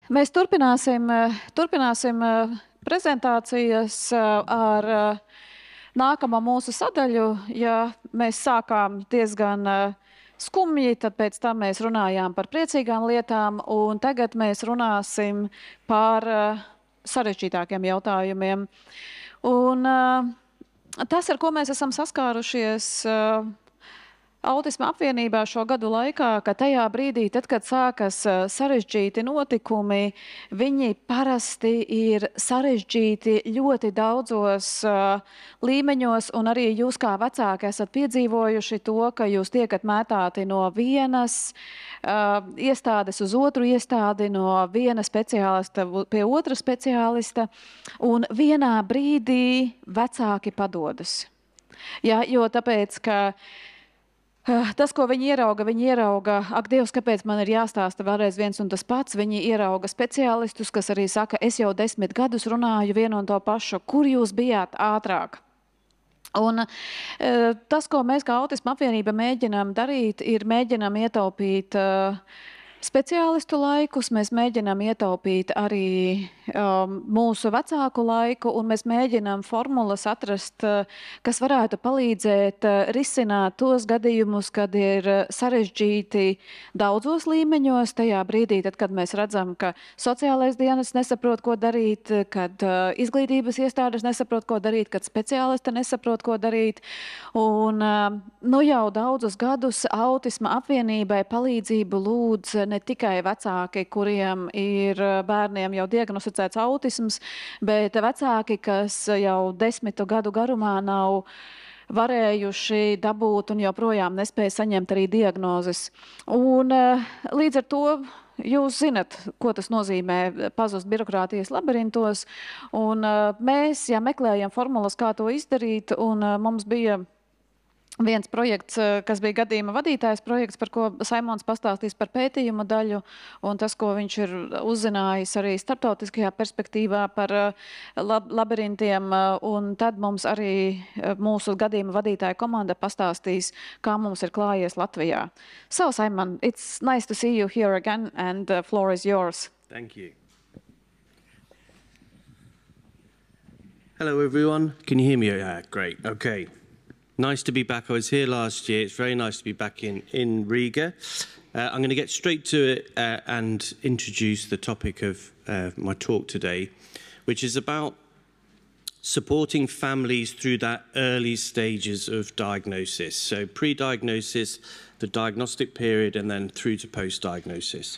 Mēs turpināsim prezentācijas ar nākamo mūsu sadaļu. Ja mēs sākām diezgan skumji, tad pēc tam mēs runājām par priecīgām lietām, un tagad mēs runāsim par sarežģītākiem jautājumiem. Un tas, ar ko mēs esam saskārušies Autisma apvienībā šo gadu laikā, ka tajā brīdī, tad, kad sākas sarežģīti notikumi, viņi parasti ir sarežģīti ļoti daudzos līmeņos, un arī jūs kā vecāki esat piedzīvojuši to, ka jūs tiekat mētāti no vienas iestādes uz otru iestādi, no viena speciālista pie otra speciālista, un vienā brīdī vecāki padodas. Ja, jo tāpēc, ka tas, ko viņi ierauga, ak, Dievs, kāpēc man ir jāstāsta vēlreiz viens un tas pats, viņi ierauga speciālistus, kas arī saka, es jau 10 gadus runāju vienu un to pašu, kur jūs bijāt ātrāk? Un tas, ko mēs kā Autisma apvienība mēģinām darīt, ir mēģinām ietaupīt speciālistu laikus, mēs mēģinām ietaupīt arī mūsu vecāku laiku, un mēs mēģinām formulas atrast, kas varētu palīdzēt risināt tos gadījumus, kad ir sarežģīti daudzos līmeņos. Tajā brīdī, tad, kad mēs redzam, ka sociālais dienests nesaprot, ko darīt, kad izglītības iestādes nesaprot, ko darīt, kad speciālisti nesaprot, ko darīt. Un nu jau daudzus gadus Autisma apvienībai palīdzību lūdz ne tikai vecāki, kuriem ir bērniem jau diagnosticēts autisms, bet vecāki, kas jau 10 gadu garumā nav varējuši dabūt un joprojām nespēja saņemt arī diagnozes. Un līdz ar to jūs zinat, ko tas nozīmē pazust birokrātijas labirintos, un mēs, ja meklējam formulas, kā to izdarīt, un mums bija viens projekts, kas bija gadījuma vadītājs projekts, par ko Saimons pastāstīs par pētījumu daļu, un tas, ko viņš ir uzzinājis arī starptautiskajā perspektīvā par labirintiem, un tad mums arī mūsu gadījuma vadītāja komanda pastāstīs, kā mums ir klājies Latvijā. So, Simon, it's nice to see you here again, and the floor is yours. Thank you. Hello, everyone. Can you hear me? Yeah, great. Okay. Nice to be back. I was here last year. It's very nice to be back in Riga. I'm going to get straight to it and introduce the topic of my talk today, which is about supporting families through that early stages of diagnosis. So pre-diagnosis, the diagnostic period, and then through to post-diagnosis.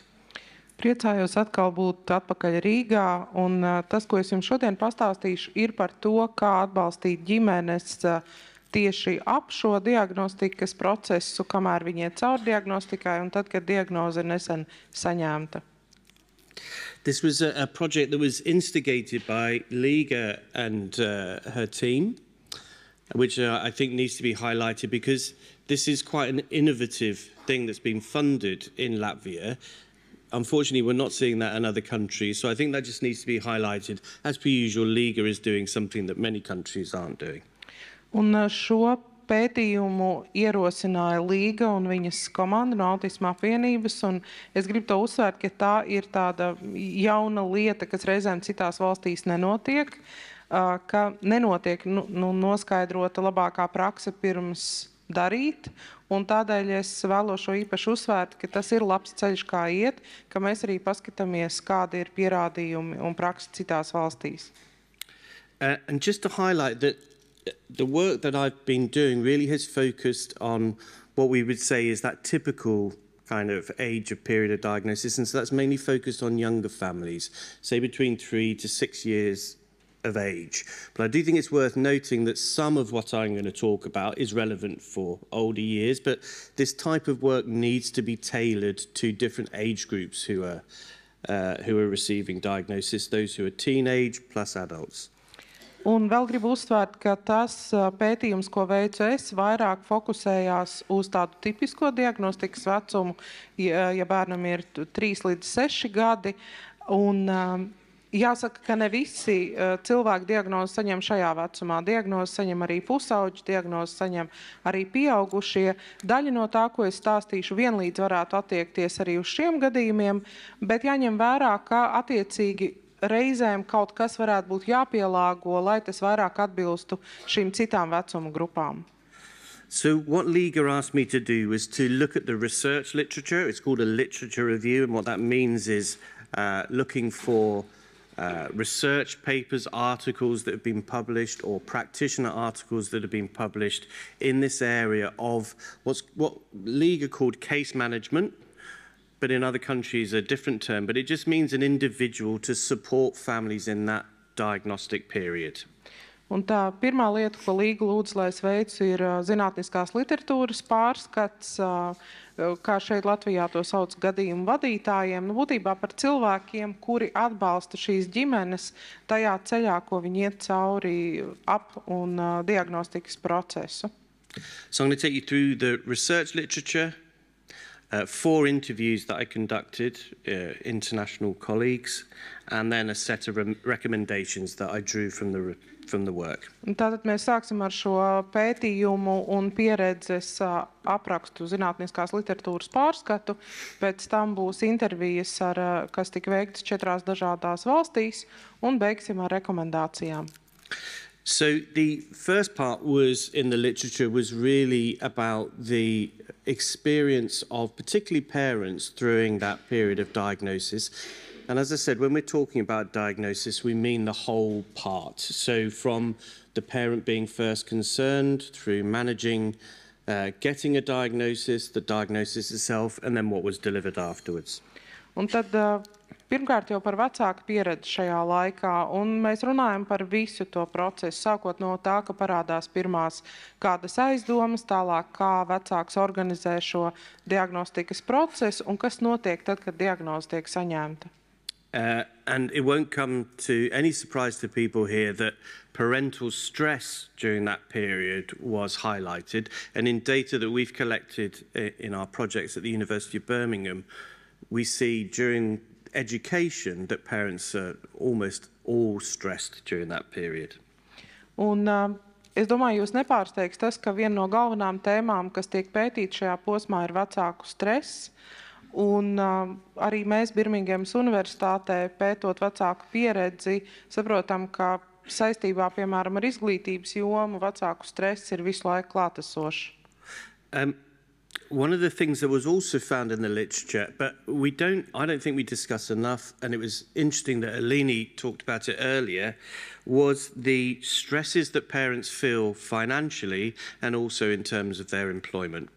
Priecājos atkal būt atpakaļ Rīgā, un tas, ko es jums šodien pastāstīšu, ir par to, kā atbalstīt ģimenes tieši ap šo diagnostikas procesu, kamēr viņi iet cauri diagnostikai, un tad, kad diagnoze ir nesen saņemta. This was a project that was instigated by Liga and her team, which I think needs to be highlighted because this is quite an innovative thing that's been funded in Latvia. Unfortunately, we're not seeing that in other countries, so I think that just needs to be highlighted. As per usual, Liga is doing something that many countries aren't doing. Un šo pētījumu ierosināja Līga un viņas komanda no Autisma apvienības, un es gribu to uzsvērt, ka tā ir tāda jauna lieta, kas reizēm citās valstīs nenotiek, ka nenotiek noskaidrota labākā prakse pirms darīt, un tādēļ es vēlos šo īpaši uzsvērt, ka tas ir labs ceļš, kā iet, ka mēs arī paskatāmies, kādi ir pierādījumi un prakse citās valstīs. And just to highlight that the work that I've been doing really has focused on what we would say is that typical kind of age of period of diagnosis, and so that's mainly focused on younger families, say between 3 to 6 years of age. But I do think it's worth noting that some of what I'm going to talk about is relevant for older years, but this type of work needs to be tailored to different age groups who are receiving diagnosis, those who are teenage plus adults. Un vēl gribu uzsvērt, ka tas pētījums, ko veicu es, vairāk fokusējās uz tādu tipisko diagnostikas vecumu, ja bērnam ir 3 līdz 6 gadi, un Jāsaka, ka ne visi cilvēki diagnozi saņem šajā vecumā. Diagnozi saņem arī pusauģi, diagnozi saņem arī pieaugušie. Daļa no tā, ko es stāstīšu, vienlīdz varētu attiekties arī uz šiem gadījumiem, bet jāņem vērā, ka attiecīgi reizēm kaut kas varētu būt jāpielāgo, lai tas vairāk atbilstu šīm citām vecuma grupām. So what Liga asked me to do was to look at the research literature. It's called a literature review, and what that means is looking for research papers, articles that have been published, or practitioner articles that have been published in this area of what Liga called case management, but in other countries a different term, but it just means an individual to support families in that diagnostic period. Un tā pirmā lieta, ko Liga lūdz, lai es veicu, ir zinātniskās literatūras pārskats, kā šeit Latvijā to sauc gadījumu vadītājiem, nu, būtībā par cilvēkiem, kuri atbalsta šīs ģimenes tajā ceļā, ko viņi iet cauri un diagnostikas procesu. So I'm going to take you through the research literature, 4 interviews that I conducted, international colleagues, and then a set of recommendations that I drew from the work. Tātad mēs sāksim ar šo pētījumu un pieredzes aprakstu zinātniskās literatūras pārskatu. Pēc tam būs intervijas, kas tika veiktas 4 dažādās valstīs, un beigsim ar rekomendācijām. So the first part was in the literature was really about the experience of particularly parents during that period of diagnosis. And as I said, when we're talking about diagnosis, we mean the whole part. So from the parent being first concerned, through managing, getting a diagnosis, the diagnosis itself, and then what was delivered afterwards. Un tad pirmkārt jau par vecāku pieredzi šajā laikā, un mēs runājam par visu to procesu, sākot no tā, ka parādās pirmās kādas aizdomas, tālāk kā vecāks organizē šo diagnostikas procesu, un kas notiek tad, kad diagnoze tiek saņemta. And it won't come to any surprise to people here that parental stress during that period was highlighted. And in data that we've collected in our projects at the University of Birmingham, we see during education that parents are almost all stressed during that period. Un es domāju, jūs nepārsteigs tas, ka viena no galvenām tēmām, kas tiek pētīta šajā posmā, ir vecāku stress. Un arī mēs Birmingemas universitātē, pētot vecāku pieredzi, saprotam, ka saistībā, piemēram, ar izglītības jomu vecāku stress ir visu laiku klātesošs. One of the things that was also found in the literature, but I don't think we discuss enough, and it was interesting that Eleni talked about it earlier, was the stresses that parents feel financially and also in terms of their employment.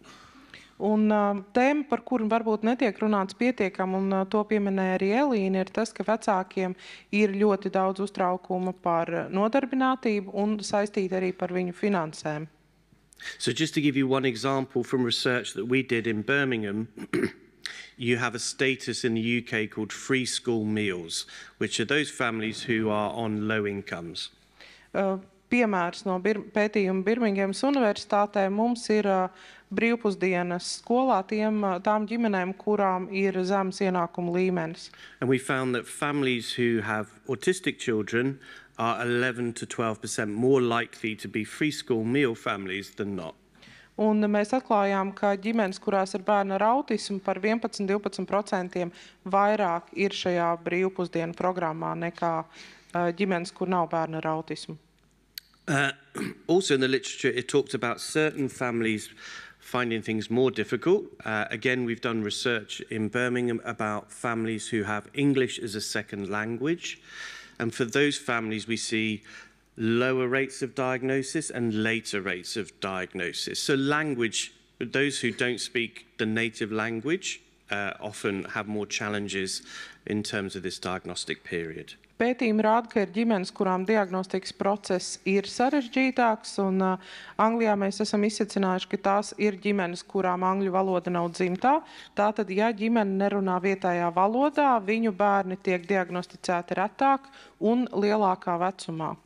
Un tēma, par kuru varbūt netiek runāts pietiekam, un to pieminēja arī Elīna, ir tas, ka vecākiem ir ļoti daudz uztraukuma par nodarbinātību un saistīt arī par viņu finansēm. So just to give you one example from research that we did in Birmingham, you have a status in the UK called free school meals, which are those families who are on low incomes. Piemērs no pētījuma Birmingemas universitātē mums ir brīvpusdienas skolā tām ģimenēm, kurām ir zems ienākumu līmenis. And we found that families who have autistic children are 11 to 12% more likely to be free school meal families than not. Un mēs atklājām, ka ģimenes, kurās ir bērni ar autismu, par 11–12% vairāk ir šajā brīvpusdienu programmā nekā ģimenes, kur nav bērni ar autismu. Also in the literature, it talks about certain families finding things more difficult. Again, we've done research in Birmingham about families who have English as a second language. And for those families, we see lower rates of diagnosis and later rates of diagnosis. So language, those who don't speak the native language often have more challenges in terms of this diagnostic period. Pētījumi rāda, ka ir ģimenes, kurām diagnostikas process ir sarežģītāks, un Anglijā mēs esam izsecinājuši, ka tās ir ģimenes, kurām angļu valoda nav dzimtā. Tātad, ja ģimene nerunā vietējā valodā, viņu bērni tiek diagnosticēti retāk un lielākā vecumā.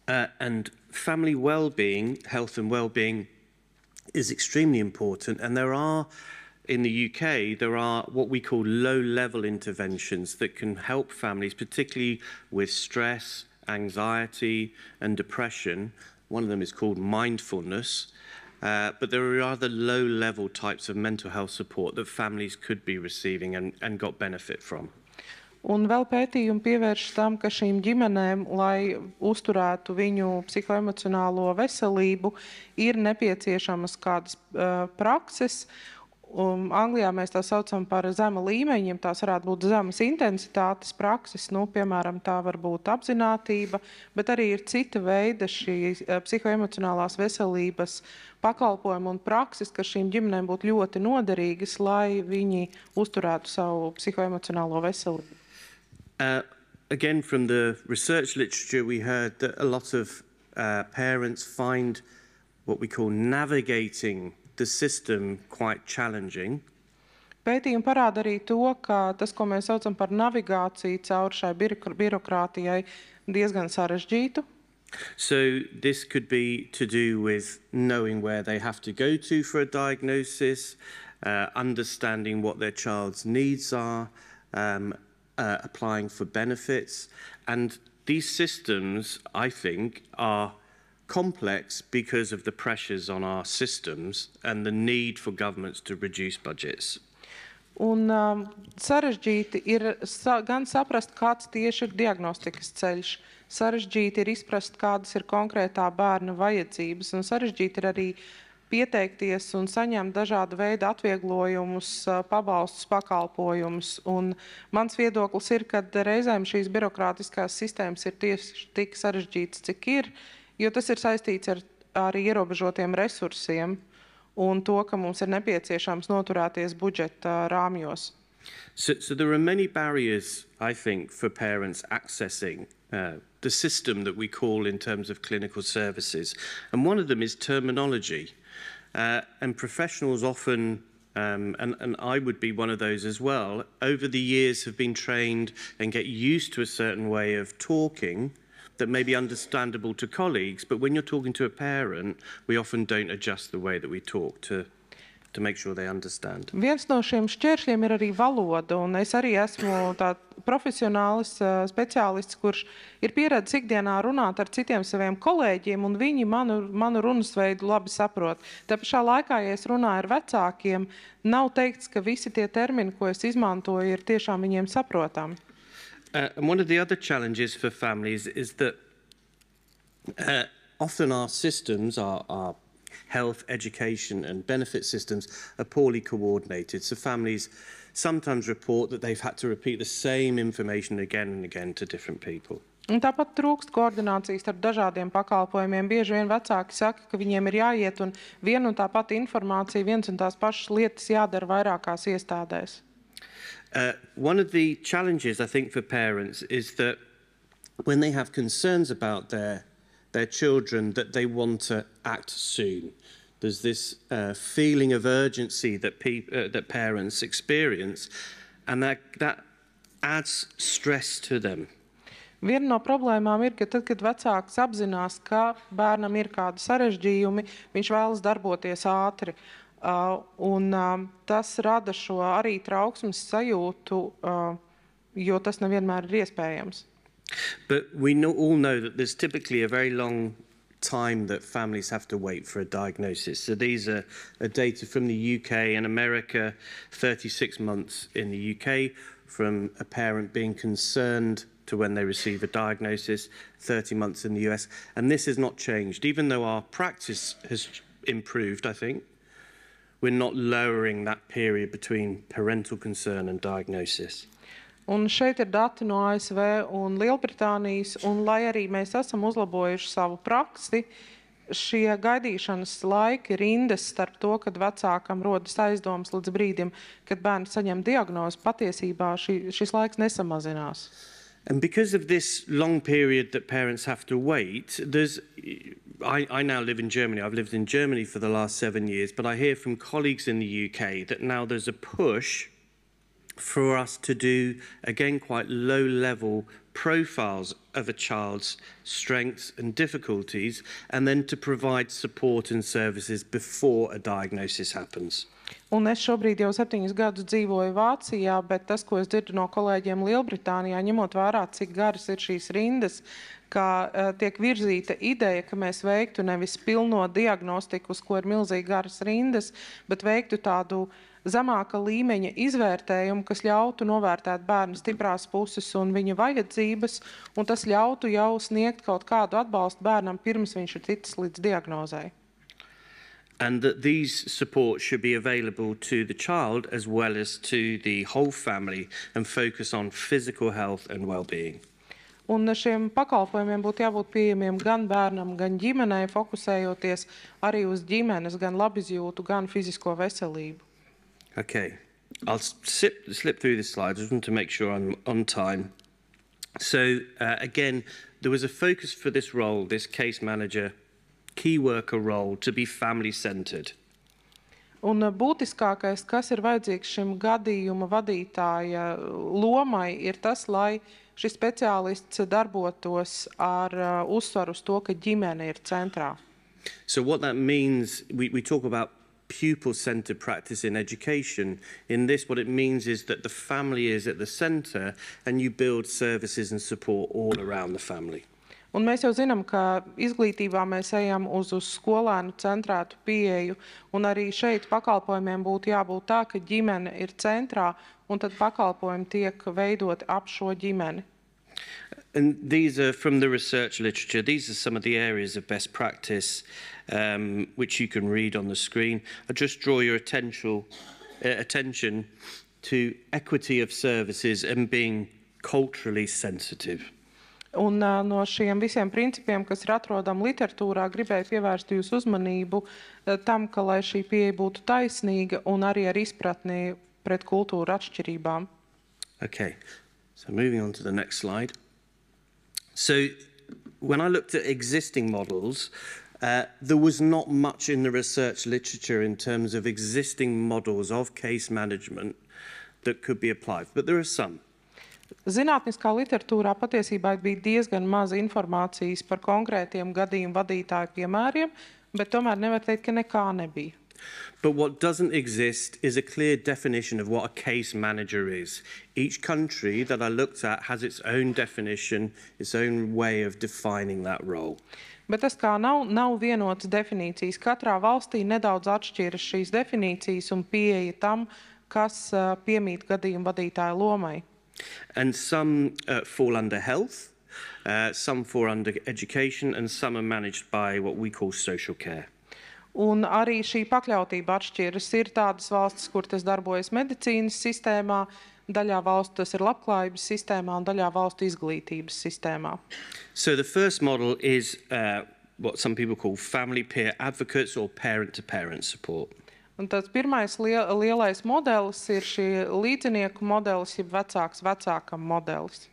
And family well-being, health and well-being is extremely important, and there are in the UK, there are what we call low-level interventions that can help families, particularly with stress, anxiety, and depression. One of them is called mindfulness. But there are other low-level types of mental health support that families could be receiving and got benefit from. Un vēl pētījumi pievērš tam, ka šīm ģimenēm, lai uzturētu viņu psihoemocionālo veselību, ir nepieciešamas kādas prakses. Anglijā mēs tā saucam par zema līmeņiem, tās varētu būt zemes intensitātes prakses, piemēram, tā var būt apzinātība, bet arī ir cita veida šī psihoemocionālās veselības pakalpojumi un prakses, kas šīm ģimenēm būtu ļoti noderīgas, lai viņi uzturētu savu psihoemocionālo veselību. Again, from the research literature, we heard that a lot of parents find what we call navigating the system quite challenging. Pētījumi parāda arī to, ka tas, ko mēs saucam par navigāciju cauri šai birokrātijai, diezgan sarežģītu. So this could be to do with knowing where they have to go to for a diagnosis, understanding what their child's needs are, applying for benefits. And these systems, I think, are complex because of the pressures on our systems and the need for governments to reduce budgets. Un sarežģīti ir gan saprast, kāds tieši ir diagnostikas ceļš, sarežģīti ir izprast, kādas ir konkrētā bērna vajadzības, un sarežģīti ir arī pieteikties un saņemt dažādu veidu atvieglojumus, pabalstus, pakalpojumus. Un mans viedoklis ir, ka reizēm šīs birokrātiskās sistēmas ir tieši tik sarežģītas, cik ir, jo tas ir saistīts ar ierobežotiem resursiem un to, ka mums ir nepieciešams noturēties budžeta rāmjos. So there are many barriers, I think, for parents accessing the system that we call in terms of clinical services. And one of them is terminology. And professionals often, and I would be one of those as well, over the years have been trained and get used to a certain way of talking that may be understandable to colleagues, but when you're talking to a parent, we often don't adjust the way that we talk to make sure they understand. Viens no šiem šķēršļiem ir arī valoda, un es arī esmu profesionālis, speciālists, kurš ir pieredzis ikdienā runāt ar citiem saviem kolēģiem, un viņi manu runas veidu labi saprot. Tā pašā laikā, ja es runāju ar vecākiem, nav teikts, ka visi tie termini, ko es izmantoju, ir tiešām viņiem saprotami. And one of the other challenges for families is that often our systems, our health, education and benefit systems are poorly coordinated. So families sometimes report that they've had to repeat the same information again and again to different people. Un tāpat trūkst koordinācijas ar dažādiem pakalpojumiem. Bieži vien vecāki saka, ka viņiem ir jāiet un viena un tā pati informācija, viens un tās pašas lietas jādara vairākās iestādēs. One of the challenges, I think, for parents is that when they have concerns about their children, that they want to act soon. There's this feeling of urgency that parents experience, and that adds stress to them. Viena no problēmām ir, ka tad, kad vecāks apzinās, ka bērnam ir kādi sarežģījumi, viņš vēlas darboties ātri. Tas rada šo arī trauksmes sajūtu, jo tas nevienmēr ir iespējams. But we all know that there's typically a very long time that families have to wait for a diagnosis. So these are data from the UK and America, 36 months in the UK, from a parent being concerned to when they receive a diagnosis, 30 months in the US. And this has not changed. Even though our practice has improved, I think, we're not lowering that period between parental concern and diagnosis. Un šeit ir dati no ASV un Lielbritānijas, un lai arī mēs esam uzlabojuši savu praksi, šie gaidīšanas laiki rindas starp to, kad vecākam rodas aizdomas līdz brīdim, kad bērns saņem diagnozi, patiesībā šis laiks nesamazinās. And because of this long period that parents have to wait, I now live in Germany. I've lived in Germany for the last 7 years, but I hear from colleagues in the UK that now there's a push for us to do, again, quite low-level profiles of a child's strengths and difficulties, and then to provide support and services before a diagnosis happens. Un es šobrīd jau 7 gadus dzīvoju Vācijā, bet tas, ko es dzirdu no kolēģiem Lielbritānijā, ņemot vērā, cik garas ir šīs rindas, ka tiek virzīta ideja, ka mēs veiktu nevis pilno diagnostiku, uz ko ir milzīgi garas rindas, bet veiktu tādu zemāka līmeņa izvērtējumu, kas ļautu novērtēt bērnu stiprās puses un viņa vajadzības, un tas ļautu jau sniegt kaut kādu atbalstu bērnam, pirms viņš ir ticis līdz diagnozei. And that these supports should be available to the child as well as to the whole family and focus on physical health and well-being. Un šiem pakalpojumiem būtu jābūt pieejamiem gan bērnam, gan ģimenei, fokusējoties arī uz ģimenes, gan labizjūtu, gan fizisko veselību. Okay, I'll slip through this slide. I just want to make sure I'm on time. So again, there was a focus for this role, this case manager, key worker role, to be family-centred. Un būtiskākais, kas ir vajadzīgs šim gadījuma vadītāja lomai, ir tas, lai šis speciālists darbotos ar uzsvaru uz to, ka ģimene ir centrā. So what that means, we talk about pupil-centred practice in education. In this, what it means is that the family is at the centre and you build services and support all around the family. Un mēs jau zinām, ka izglītībā mēs ejam uz skolēnu centrētu pieeju, un arī šeit pakalpojumiem būtu jābūt tā, ka ģimene ir centrā, un tad pakalpojumi tiek veidoti ap šo ģimeni. And these are from the research literature. These are some of the areas of best practice which you can read on the screen. I just draw your attention to equity of services and being culturally sensitive. Un no šiem visiem principiem, kas ir atrodami literatūrā, gribēju pievērst jūsu uzmanību tam, ka lai šī pieeja būtu taisnīga un arī ar izpratni pret kultūru atšķirībām. Okay, so moving on to the next slide. So when I looked at existing models, there was not much in the research literature in terms of existing models of case management that could be applied, but there are some. Zinātniskā literatūrā patiesībā bija diezgan maz informācijas par konkrētiem gadījumu vadītāju piemēriem, bet tomēr nevar teikt, ka nekā nebija. But what doesn't exist is a clear definition of what a case manager is. Each country that I looked at has its own definition, its own way of defining that role. Bet tas kā nav vienotas definīcijas. Katrā valstī nedaudz atšķiras šīs definīcijas un pieeja tam, kas piemīt gadījumu vadītāja lomai. And some fall under health, some fall under education, and some are managed by what we call social care. Un arī šī pakļautība atšķiras. Ir tādas valstis, kur tas darbojas medicīnas sistēmā, daļā valstu tas ir labklājības sistēmā un daļā valstu izglītības sistēmā. So the first model is what some people call family peer advocates or parent-to-parent support. Un tas pirmais lielais modelis ir šī līdzinieku modelis, jeb vecāks vecākam modelis.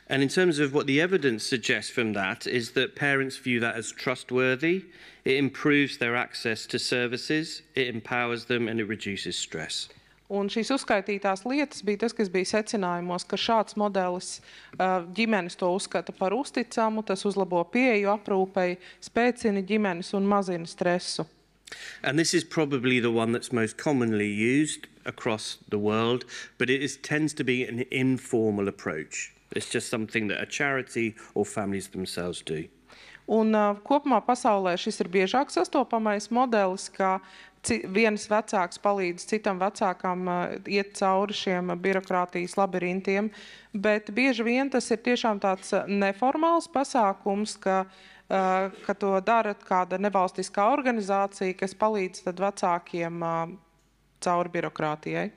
And in terms of what the evidence suggests from that is that parents view that as trustworthy, it improves their access to services, it empowers them and it reduces stress. Un šīs uzskaitītās lietas bija tas, kas bija secinājumos, ka šāds modelis ģimenes to uzskata par uzticamu, tas uzlabo pieeju aprūpei, spēcina ģimenes un mazina stresu. And this is probably the one that's most commonly used across the world, but it tends to be an informal approach. It's just something that a charity or families themselves do. Un kopumā pasaulē šis ir biežāk sastopamais modelis, kā viens vecāks palīdz citam vecākam iet cauri šiem birokrātijas labirintiem, bet bieži vien tas ir tiešām tāds neformāls pasākums, ka to dara kāda nevalstiskā organizācija, kas palīdz tad vecākiem cauri birokrātijai.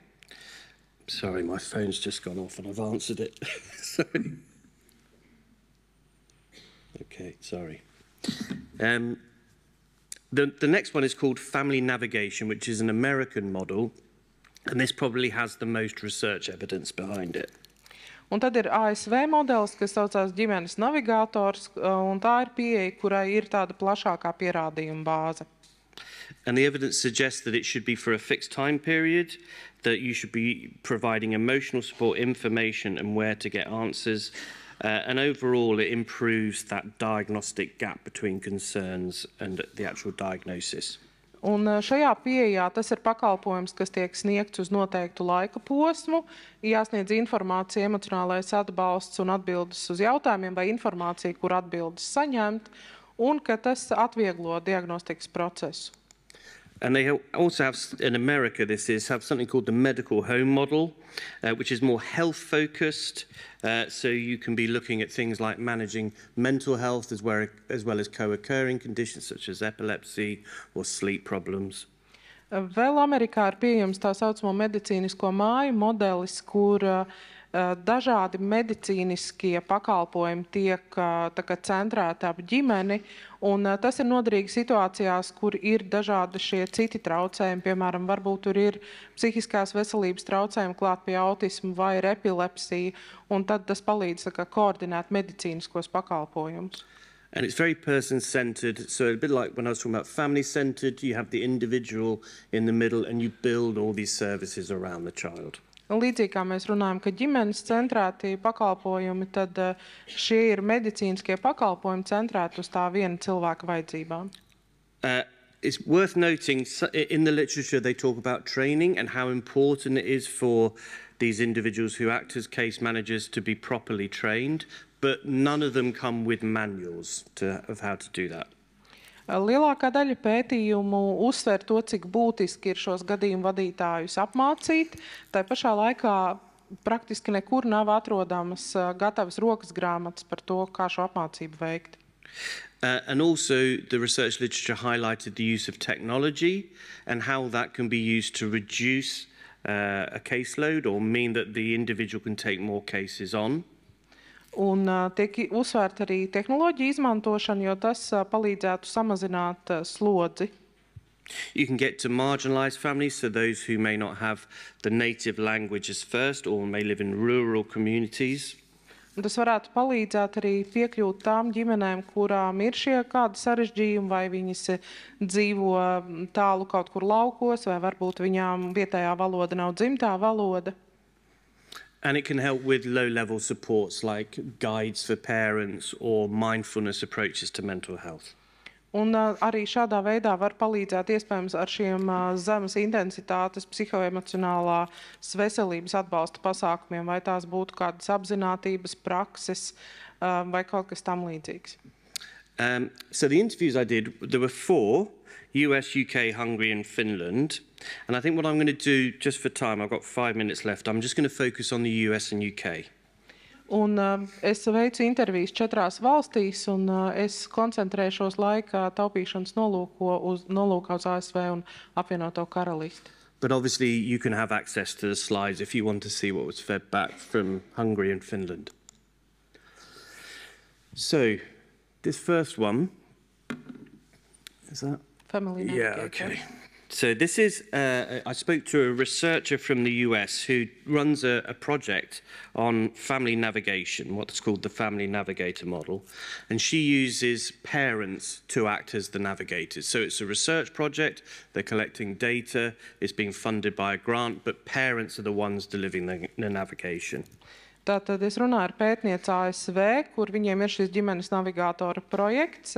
Sorry, my phone's just gone off and I've answered it. Sorry. Okay, sorry. The next one is called Family Navigation, which is an American model, and this probably has the most research evidence behind it. Un tad ir ASV modelis, kas saucās ģimenes navigators, un tā ir pieeja, kurai ir tāda plašākā pierādījuma bāze. And the evidence suggests that it should be for a fixed time period, that you should be providing emotional support, information, and where to get answers. And overall, it improves that diagnostic gap between concerns and the actual diagnosis. Un šajā pieejā tas ir pakalpojums, kas tiek sniegts uz noteiktu laika posmu, jāsniedz informācija, emocionālais atbalsts un atbildes uz jautājumiem vai informācija, kur atbildes saņemt, un ka tas atvieglo diagnostikas procesu. And they also have, in America, have something called the medical home model, which is more health-focused. So you can be looking at things like managing mental health as well as co-occurring conditions such as epilepsy or sleep problems. Vēl Amerikā ir pieejams tā saucamo medicīnisko māju modelis, kur dažādi medicīniskie pakalpojumi tiek centrēti ap ģimeni, un tas ir noderīgi situācijās, kur ir dažādi šie citi traucējumi, piemēram, varbūt tur ir psihiskās veselības traucējumi klāt pie autismu vai ir epilepsija, un tad tas palīdz koordinēt medicīniskos pakalpojumus. And it's very person-centered, so a bit like when I was talking about family-centered, you have the individual in the middle and you build all these services around the child. Līdzīgi kā mēs runājam, ka ģimenes centrēti pakalpojumi, tad šie ir medicīniskie pakalpojumi centrēti uz tā viena cilvēka vajadzībām. It's worth noting, in the literature they talk about training and how important it is for these individuals who act as case managers to be properly trained, but none of them come with manuals of how to do that. Lielākā daļa pētījumu uzsver to, cik būtiski ir šos gadījumu vadītājus apmācīt. Tā pašā laikā praktiski nekur nav atrodamas gatavas rokas grāmatas par to, kā šo apmācību veikt. And also the research literature highlighted the use of technology and how that can be used to reduce a caseload or mean that the individual can take more cases on. Un tiek uzsvērta arī tehnoloģija izmantošana, jo tas palīdzētu samazināt slodzi. You can get to marginalized families, so those who may not have the native language as first or may live in rural communities. Un tas varētu palīdzēt arī piekļūt tām ģimenēm, kurām ir šie kādi sarežģījumi, vai viņas dzīvo tālu kaut kur laukos, vai varbūt viņām vietējā valoda nav dzimtā valoda. And it can help with low-level supports like guides for parents or mindfulness approaches to mental health. Un arī šādā veidā var palīdzēt iespējams ar šiem zemes intensitātes psihoemocionālās veselības atbalsta pasākumiem, vai tās būtu kādas apzinātības prakses vai kaut kas tam līdzīgs. So the interviews I did, there were 4, US, UK, Hungary and Finland. And I think what I'm going to do, just for time, I've got 5 minutes left, I'm just going to focus on the US and UK. Un es veicu intervijas 4 valstīs, un es koncentrēšos laika taupīšanas nolūkā uz ASV un apvienoto karalisti. But obviously you can have access to the slides if you want to see what was fed back from Hungary and Finland. So, this first one, is that? Family Navigator. Yeah, okay. So this is, I spoke to a researcher from the US who runs a project on family navigation, what's called the Family Navigator model. And she uses parents to act as the navigators. So it's a research project, they're collecting data, it's being funded by a grant, but parents are the ones delivering the navigation. Tātad es runāju ar pētnieci ASV, kur viņiem ir šis ģimenes navigātora projekts.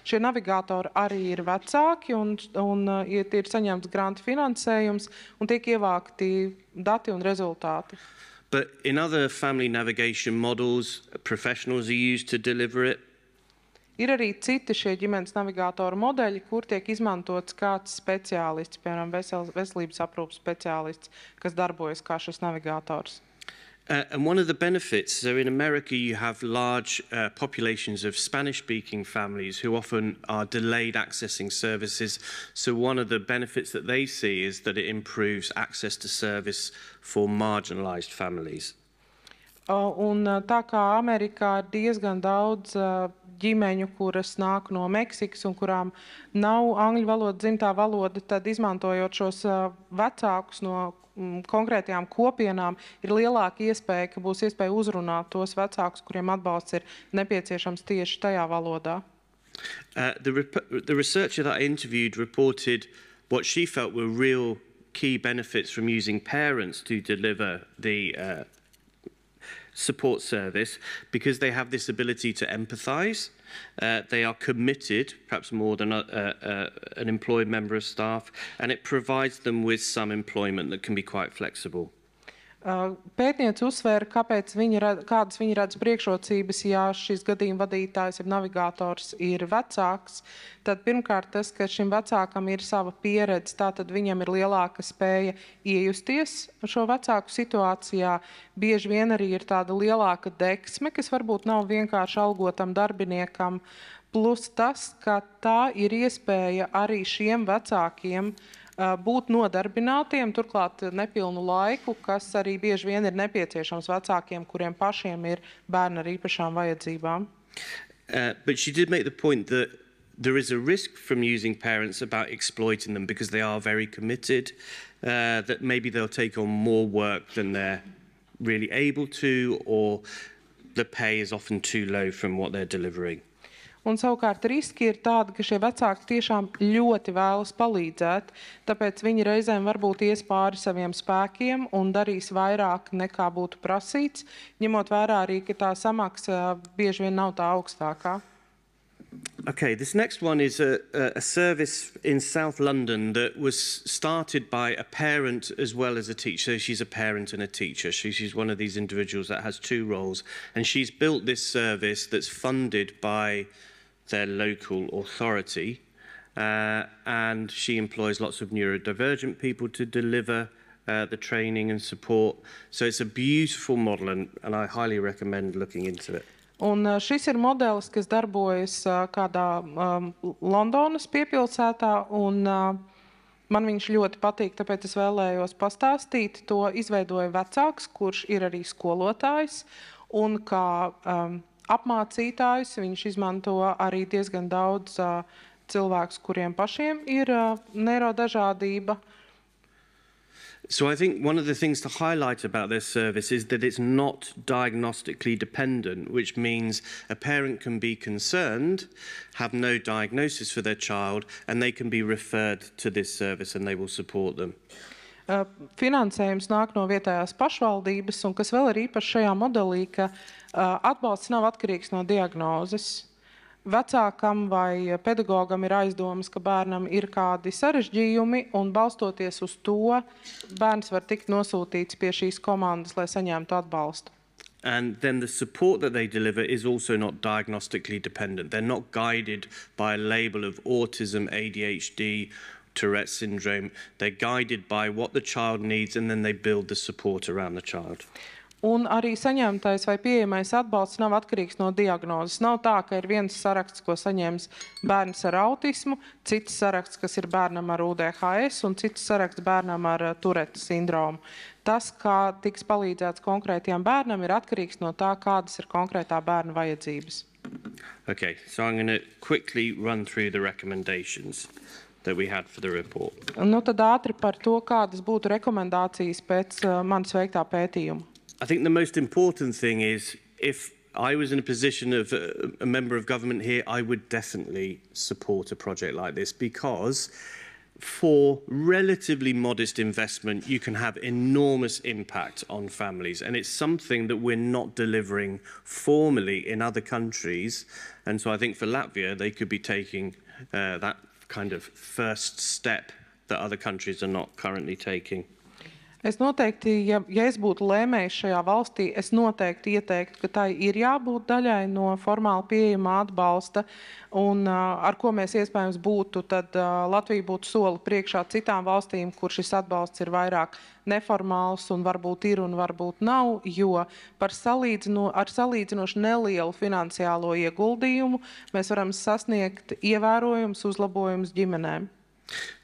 Šie navigātori arī ir vecāki un ir saņemts grantu finansējums un tiek ievākti dati un rezultāti. But in other family navigation models, professionals are used to deliver it. Ir arī citi šie ģimenes navigātora modeļi, kur tiek izmantots kāds speciālists, piemēram, veselības aprūpes speciālists, kas darbojas kā šis navigators. And one of the benefits, so in America you have large populations of Spanish-speaking families who often are delayed accessing services. So one of the benefits that they see is that it improves access to service for marginalized families. Un tā kā Amerikā ir diezgan daudz ģimeņu, kuras nāk no Meksikas un kurām nav angļu valoda, dzimtā valoda, tad izmantojot šos vecākus no konkrētajām kopienām, ir lielāka iespēja, ka būs iespēja uzrunāt tos vecākus, kuriem atbalsts ir nepieciešams tieši tajā valodā. The researcher that I interviewed reported what she felt were real key benefits from using parents to deliver the support service because they have this ability to empathise. They are committed, perhaps more than an employed member of staff, and it provides them with some employment that can be quite flexible. Pētniece uzsvēra, kādas viņi redz priekšrocības, ja šis gadījuma vadītājs, ja navigātors ir vecāks. Tad pirmkārt tas, ka šim vecākam ir sava pieredze, tātad viņam ir lielāka spēja iejusties šo vecāku situācijā. Bieži vien arī ir tāda lielāka deksme, kas varbūt nav vienkārši algotam darbiniekam. Plus tas, ka tā ir iespēja arī šiem vecākiem būt nodarbinātiem, turklāt nepilnu laiku, kas arī bieži vien ir nepieciešams vecākiem, kuriem pašiem ir bērni ar īpašām vajadzībām. But she did make the point that there is a risk from using parents about exploiting them because they are very committed, that maybe they'll take on more work than they're really able to, or the pay is often too low from what they're delivering. Un savukārt riski ir tādi, ka šie vecāki tiešām ļoti vēlas palīdzēt, tāpēc viņi reizēm varbūt ies pāri saviem spēkiem un darīs vairāk nekā būtu prasīts, ņemot vērā arī, ka tā samaksa bieži vien nav tā augstākā. Okay, this next one is a service in South London that was started by a parent as well as a teacher. So she's a parent and a teacher. She's one of these individuals that has two roles. And she's built this service that's funded by their local authority. And she employs lots of neurodivergent people to deliver the training and support. So it's a beautiful model, and I highly recommend looking into it. Un šis ir modelis, kas darbojas kādā Londonas piepilsētā, un man viņš ļoti patīk, tāpēc es vēlējos pastāstīt. To izveidoja vecāks, kurš ir arī skolotājs, un kā apmācītājs viņš izmanto arī diezgan daudz cilvēkus, kuriem pašiem ir neirodažādība. So I think one of the things to highlight about this service is that it's not diagnostically dependent, which means a parent can be concerned, have no diagnosis for their child, and they can be referred to this service and they will support them. Finansējums nāk no vietējās pašvaldības, un kas vēl ir īpaši šajā modelī, ka atbalsts nav atkarīgs no diagnozes. Vecākam vai pedagogam ir aizdomas, ka bērnam ir kādi sarežģījumi, un balstoties uz to, bērns var tikt nosūtīts pie šīs komandas, lai saņemtu atbalstu. And then the support that they deliver is also not diagnostically dependent. They're not guided by a label of autism, ADHD, Tourette syndrome. They're guided by what the child needs, and then they build the support around the child. Un arī saņemtais vai pieejamais atbalsts nav atkarīgs no diagnozes. Nav tā, ka ir viens saraksts, ko saņems bērns ar autismu, cits saraksts, kas ir bērnam ar UDHS, un cits saraksts bērnam ar Tourette sindromu. Tas, kā tiks palīdzēts konkrētajam bērnam, ir atkarīgs no tā, kādas ir konkrētā bērna vajadzības. Okay, so I'm going to quickly run through the recommendations that we had for the report. Nu, tad ātri par to, kādas būtu rekomendācijas pēc manis veiktā pētījuma. I think the most important thing is, if I was in a position of a member of government here, I would definitely support a project like this, because for relatively modest investment, you can have enormous impact on families. And it's something that we're not delivering formally in other countries. And so I think for Latvia, they could be taking that kind of first step that other countries are not currently taking. Es noteikti, ja es būtu lēmējis šajā valstī, es noteikti ieteiktu, ka tai ir jābūt daļai no formāli pieejamā atbalsta, un ar ko mēs iespējams būtu, tad Latvija būtu soli priekšā citām valstīm, kur šis atbalsts ir vairāk neformāls un varbūt ir un varbūt nav, jo ar salīdzinoši nelielu finansiālo ieguldījumu mēs varam sasniegt ievērojums uzlabojums ģimenēm.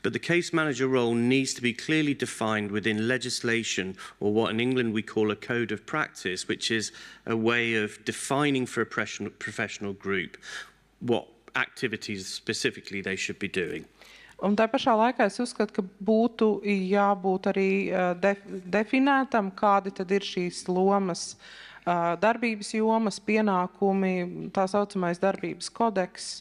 But the case manager role needs to be clearly defined within legislation, or what in England we call a code of practice, which is a way of defining for a professional group what activities specifically they should be doing. Un tā pašā laikā es uzskatu, ka būtu jābūt arī definētam, kādi tad ir šīs lomas, darbības jomas, pienākumi, tā saucamais darbības kodeks.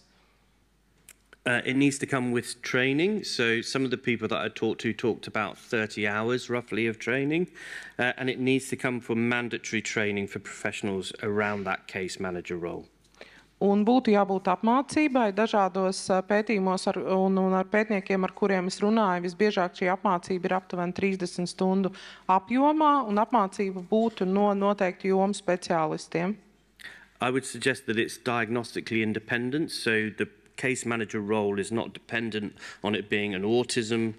It needs to come with training. So some of the people that I talked to talked about 30 hours roughly of training, and it needs to come from mandatory training for professionals around that case manager role. Un būtu jābūt apmācībai dažādos pētījumos un ar pētniekiem, ar kuriem es runāju. Visbiežāk šī apmācība ir aptuveni 30 stundu apjomā, un apmācība būtu no noteikti jomu speciālistiem. I would suggest that it's diagnostically independent, so the case manager role is not dependent on it being an autism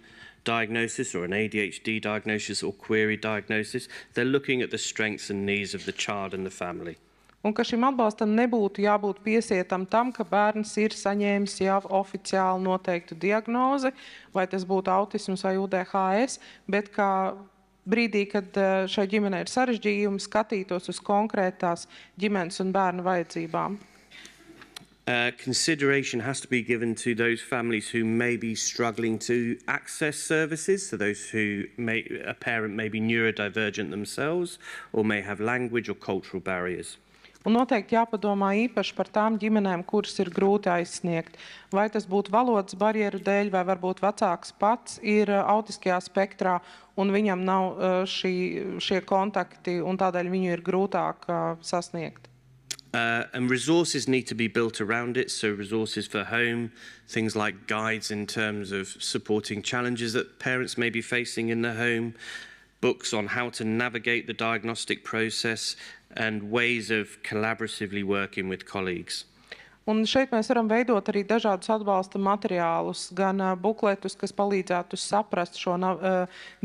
diagnosis or an ADHD diagnosis or query diagnosis. They're looking at the strengths and needs of the child and the family. Un ka šim atbalstam nebūtu jābūt piesietam tam, ka bērns ir saņēmis jau oficiāli noteiktu diagnozi, vai tas būtu autisms vai UDHS, bet kā brīdī, kad šai ģimenei ir sarežģījumi, skatītos uz konkrētās ģimenes un bērnu vajadzībām. Consideration has to be given to those families who may be struggling to access services, so those who a parent may be neurodivergent themselves or may have language or cultural barriers. Un noteikti jāpadomā īpaši par tām ģimenēm, kuras ir grūti aizsniegt. Vai tas būtu valodas barjeru dēļ, vai varbūt vecāks pats ir autiskajā spektrā un viņam nav šie kontakti un tādēļ viņu ir grūtāk sasniegt. And resources need to be built around it, so resources for home, things like guides in terms of supporting challenges that parents may be facing in the home, books on how to navigate the diagnostic process, and ways of collaboratively working with colleagues. Un šeit mēs varam veidot arī dažādus atbalsta materiālus, gan bukletus, kas palīdzētu saprast šo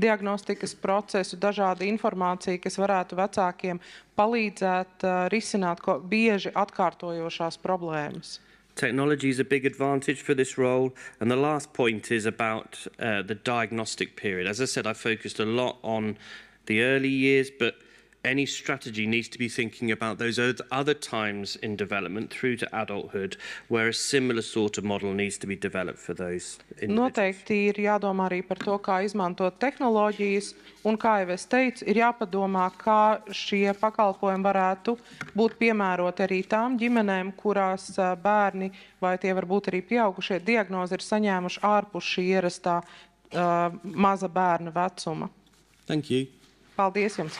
diagnostikas procesu, dažādu informāciju, kas varētu vecākiem palīdzēt risināt bieži atkārtojošās problēmas. Technology is a big advantage for this role, and the last point is about the diagnostic period. As I said, I focused a lot on the early years, but any strategy needs to be thinking about those other times in development through to adulthood, where a similar sort of model needs to be developed for those individuals. Noteikti ir jādomā arī par to, kā izmantot tehnoloģijas, un kā jau es teicu, ir jāpadomā, kā šie pakalpojumi varētu būt piemēroti arī tām ģimenēm, kurās bērni vai tie varbūt arī pieaugušie diagnozi ir saņēmuši ārpus šī ierastā maza bērna vecuma. Thank you. Paldies jums!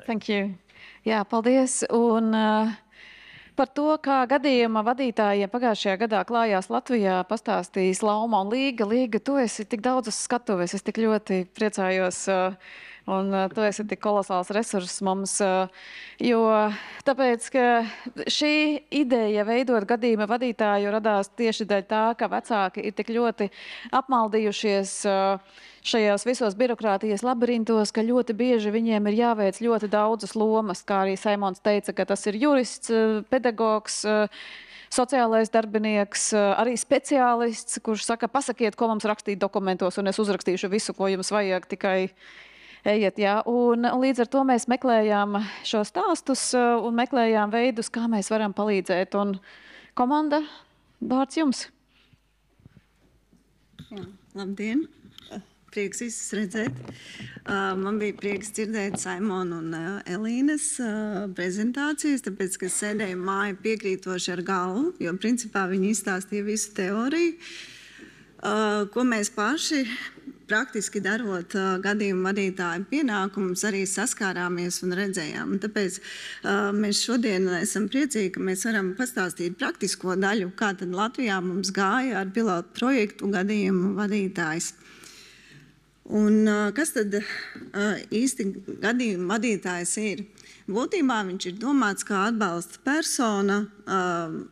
Thank you. Jā, paldies. Un par to, kā gadījuma vadītājiem pagājušajā gadā klājās Latvijā, pastāstīs Lauma un Līga. Līga, tu esi tik daudz uz skatuves, es tik ļoti priecājos, un tu esi tik kolosāls resurss mums, jo tāpēc, ka šī ideja veidot gadījuma vadītāju radās tieši dēļ tā, ka vecāki ir tik ļoti apmaldījušies šajās visos birokrātijas labirintos, ka ļoti bieži viņiem ir jāveic ļoti daudzas lomas, kā arī Saimons teica, ka tas ir jurists, pedagogs, sociālais darbinieks, arī speciālists, kurš saka, pasakiet, ko mums rakstīt dokumentos, un es uzrakstīšu visu, ko jums vajag, tikai ejiet, jā. Un līdz ar to mēs meklējām šos stāstus un meklējām veidus, kā mēs varam palīdzēt. Un komanda, vārds jums. Jā, labdien! Prieks visus redzēt. Man bija prieks dzirdēt Saimona un Elīnas prezentācijas, tāpēc, ka sēdēju māju piekrītoši ar galvu, jo principā viņi izstāstīja visu teoriju, ko mēs paši praktiski darot gadījumu vadītāju pienākumus arī saskārāmies un redzējām. Tāpēc mēs šodien esam priecīgi, ka mēs varam pastāstīt praktisko daļu, kā tad Latvijā mums gāja ar pilotu projektu gadījumu vadītājs. Un kas tad īsti gadījuma vadītājs ir? Būtībā viņš ir domāts kā atbalsta persona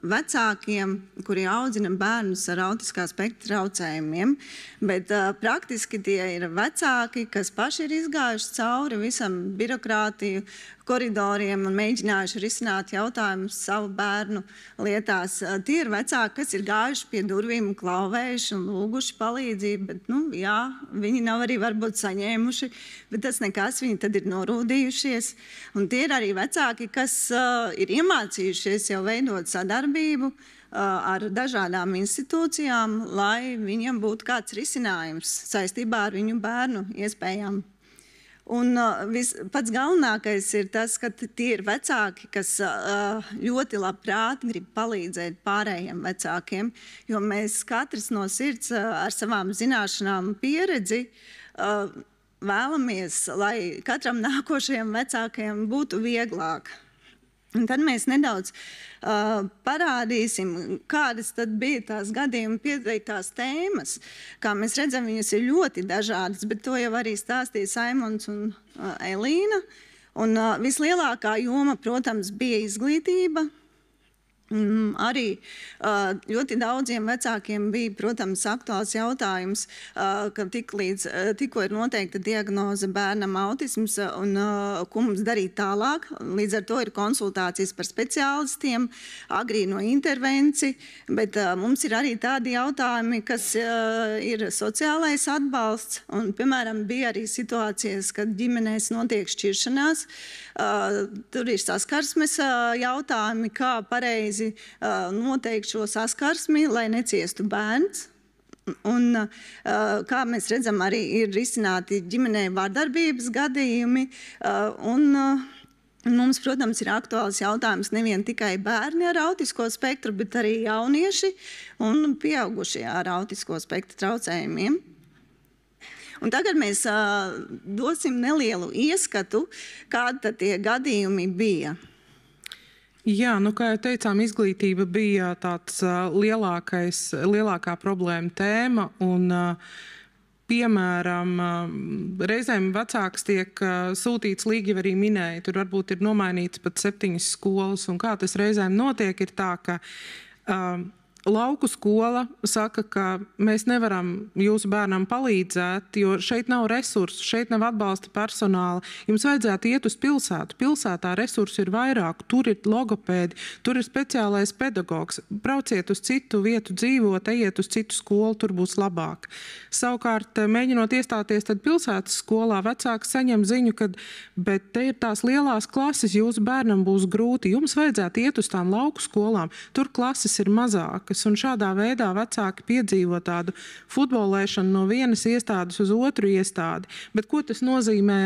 vecākiem, kuri audzina bērnus ar autiskā spektra traucējumiem, bet praktiski tie ir vecāki, kas paši ir izgājuši cauri visam birokrātiju koridoriem un mēģinājuši risināt jautājumus savu bērnu lietās. Tie ir vecāki, kas ir gājuši pie durvīm, klauvējuši un lūguši palīdzību, bet, jā, viņi nav arī varbūt saņēmuši, bet tas nekas, viņi tad ir norūdījušies. Un tie ir arī vecāki, kas ir iemācījušies jau veidot sadarbību ar dažādām institūcijām, lai viņiem būtu kāds risinājums saistībā ar viņu bērnu iespējām. Un pats galvenākais ir tas, ka tie ir vecāki, kas ļoti labprāt grib palīdzēt pārējiem vecākiem, jo mēs katrs no sirds ar savām zināšanām pieredzi vēlamies, lai katram nākošajam vecākajam būtu vieglāk. Un tad mēs nedaudz parādīsim, kādas tad bija tās gadījuma pieteiktās tēmas. Kā mēs redzam, viņas ir ļoti dažādas, bet to jau arī stāstīja Saimons un Elīna. Un vislielākā joma, protams, bija izglītība. Arī ļoti daudziem vecākiem bija, protams, aktuāls jautājums, ka tikko ir noteikta diagnoze bērnam autisms un ko mums darīt tālāk. Līdz ar to ir konsultācijas par speciālistiem, agrīno intervenciju, bet mums ir arī tādi jautājumi, kas ir sociālais atbalsts. Un, piemēram, bija arī situācijas, kad ģimenēs notiek šķiršanās. Tur ir saskarsmes jautājumi, kā pareizi noteikt šo saskarsmi, lai neciestu bērns. Un, kā mēs redzam, arī ir risināti ģimenē vardarbības gadījumi. Mums, protams, ir aktuāls jautājums nevien tikai bērni ar autisko spektru, bet arī jaunieši un pieaugušie ar autisko spektru traucējumiem. Un tagad mēs dosim nelielu ieskatu, kādi tie gadījumi bija. Jā, kā jau teicām, izglītība bija tāds lielākā problēma tēma. Un, piemēram, reizēm vecāks tiek sūtīts, Līga jau arī minēja, tur varbūt ir nomainīts pat 7 skolas. Un kā tas reizēm notiek, ir tā, ka lauku skola saka, ka mēs nevaram jūsu bērnam palīdzēt, jo šeit nav resursu, šeit nav atbalsta personāla. Jums vajadzētu iet uz pilsētu. Pilsētā resursu ir vairāk, tur ir logopēdi, tur ir speciālais pedagogs. Brauciet uz citu vietu dzīvot, ejiet uz citu skolu, tur būs labāk. Savukārt, mēģinot iestāties tad pilsētas skolā, vecāks saņem ziņu, bet te ir tās lielās klases, jūsu bērnam būs grūti. Jums vajadzētu iet uz tām lauku skolām, tur klases ir mazākas. Un šādā veidā vecāki piedzīvo tādu futbolēšanu no vienas iestādes uz otru iestādi. Bet ko tas nozīmē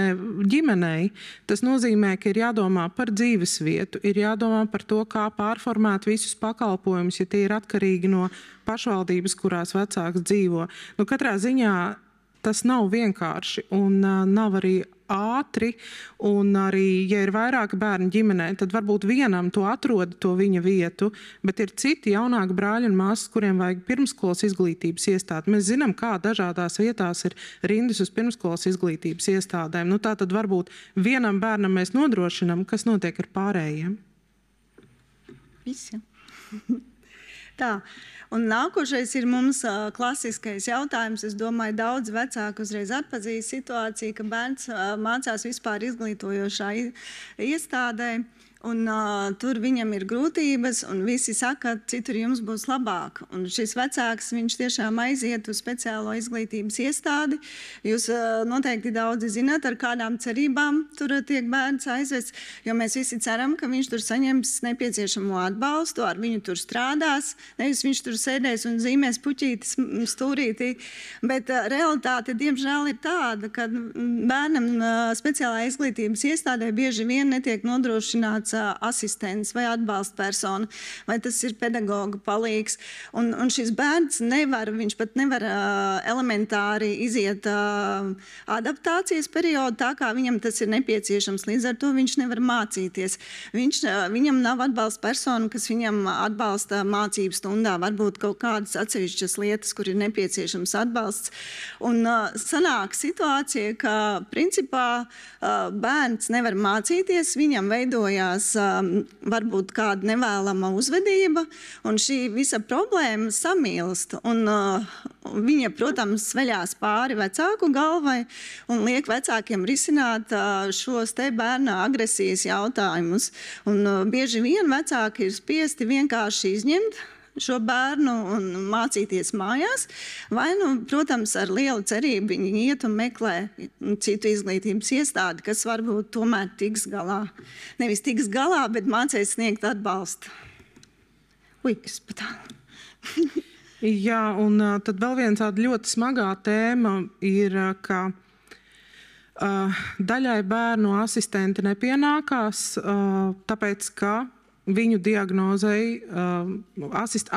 ģimenei? Tas nozīmē, ka ir jādomā par dzīvesvietu, ir jādomā par to, kā pārformēt visus pakalpojumus, ja tie ir atkarīgi no pašvaldības, kurās vecāks dzīvo. Katrā ziņā tas nav vienkārši un nav arī ātri, un arī, ja ir vairāki bērni ģimenē, tad varbūt vienam to atrod to viņa vietu, bet ir citi jaunāki brāļi un māsas, kuriem vajag pirmskolas izglītības iestādi. Mēs zinām, kā dažādās vietās ir rindas uz pirmskolas izglītības iestādēm. Tā tad varbūt vienam bērnam mēs nodrošinām, kas notiek ar pārējiem. Visi. Tā. Un nākošais ir mums klasiskais jautājums. Es domāju, daudz vecāku uzreiz atpazīst situāciju, ka bērns mācās vispār izglītojošā iestādē. Un tur viņam ir grūtības, un visi saka, citur jums būs labāk. Un šis vecāks, viņš tiešām aiziet uz speciālo izglītības iestādi. Jūs noteikti daudzi zināt, ar kādām cerībām tur tiek bērns aizvests, jo mēs visi ceram, ka viņš tur saņems nepieciešamo atbalstu, ar viņu tur strādās, nevis viņš tur sēdēs un zīmēs puķītis stūrītī. Bet realitāte, diemžēl, ir tāda, ka bērnam speciālā izglītības iestādē bieži vien netiek nodrošināts asistents vai atbalsta persona, vai tas ir pedagoga palīgs. Un šis bērns viņš pat nevar elementāri iziet adaptācijas periodu, tā kā viņam tas ir nepieciešams. Līdz ar to viņš nevar mācīties. Viņam nav atbalsta persona, kas viņam atbalsta mācību stundā. Varbūt kaut kādas atsevišķas lietas, kur ir nepieciešams atbalsts. Un sanāk situācija, ka principā bērns nevar mācīties, viņam veidojās varbūt kāda nevēlama uzvedība, un šī visa problēma samilst. Un viņa, protams, sveļās pāri vecāku galvai un liek vecākiem risināt šos te bērna agresijas jautājumus. Un bieži vien vecāki ir spiesti vienkārši izņemt šo bērnu un mācīties mājās, vai, protams, ar lielu cerību viņi iet un meklē citu izglītības iestādi, kas varbūt tomēr tiks galā. Nevis tiks galā, bet mācēs sniegt atbalstu. Kas pat tā. Jā, un tad vēl viena tāda ļoti smagā tēma ir, ka Daļai bērnu asistenti nepienākās, tāpēc, ka viņu diagnozei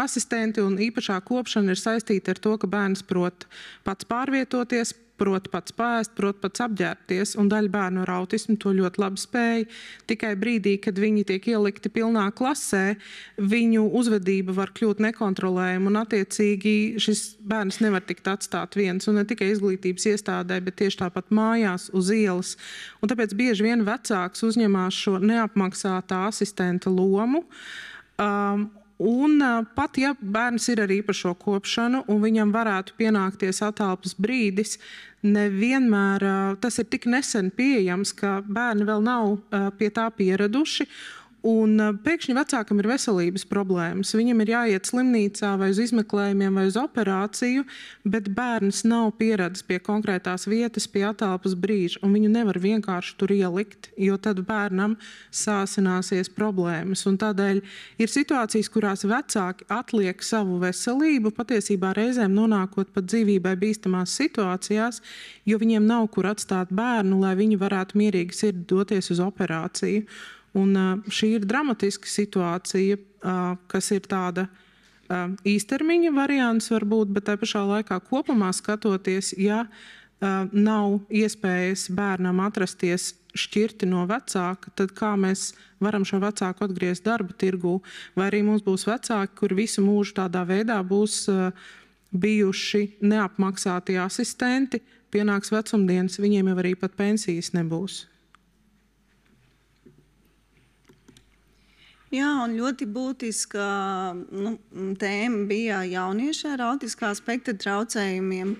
asistenti un īpašā kopšana ir saistīta ar to, ka bērns prot pats pārvietoties, prot pats pēst, prot pats apģērbties, un daļa bērnu ar autismu to ļoti labi spēja. Tikai brīdī, kad viņi tiek ielikti pilnā klasē, viņu uzvedība var kļūt nekontrolējama, un attiecīgi šis bērns nevar tikt atstāt viens, un ne tikai izglītības iestādē, bet tieši tāpat mājās, uz ielas. Un tāpēc bieži vien vecāks uzņemās šo neapmaksātā asistenta lomu, un pat, ja bērns ir ar īpašo kopšanu un viņam varētu pienākties atalpas brīdis, nevienmēr tas ir tik nesen pieejams, ka bērni vēl nav pie tā pieraduši. Un pēkšņi vecākam ir veselības problēmas. Viņam ir jāiet slimnīcā vai uz izmeklējumiem vai uz operāciju, bet bērns nav pieradis pie konkrētās vietas, pie atalpas brīža, un viņu nevar vienkārši tur ielikt, jo tad bērnam sāsināsies problēmas. Un tādēļ ir situācijas, kurās vecāki atliek savu veselību, patiesībā reizēm nonākot pat dzīvībai bīstamās situācijās, jo viņiem nav kur atstāt bērnu, lai viņi varētu mierīgi sirdi doties uz operāciju. Un šī ir dramatiska situācija, kas ir tāda īstermiņa variants varbūt, bet tā pašā laikā kopumā skatoties, ja nav iespējas bērnam atrasties šķirti no vecāka, tad kā mēs varam šo vecāku atgriezt darba tirgū, vai arī mums būs vecāki, kur visu mūžu tādā veidā būs bijuši neapmaksāti asistenti, pienāks vecumdienas, viņiem jau arī pat pensijas nebūs. Jā, un ļoti būtiska tēma bija jaunieši ar autiskā spektra traucējumiem.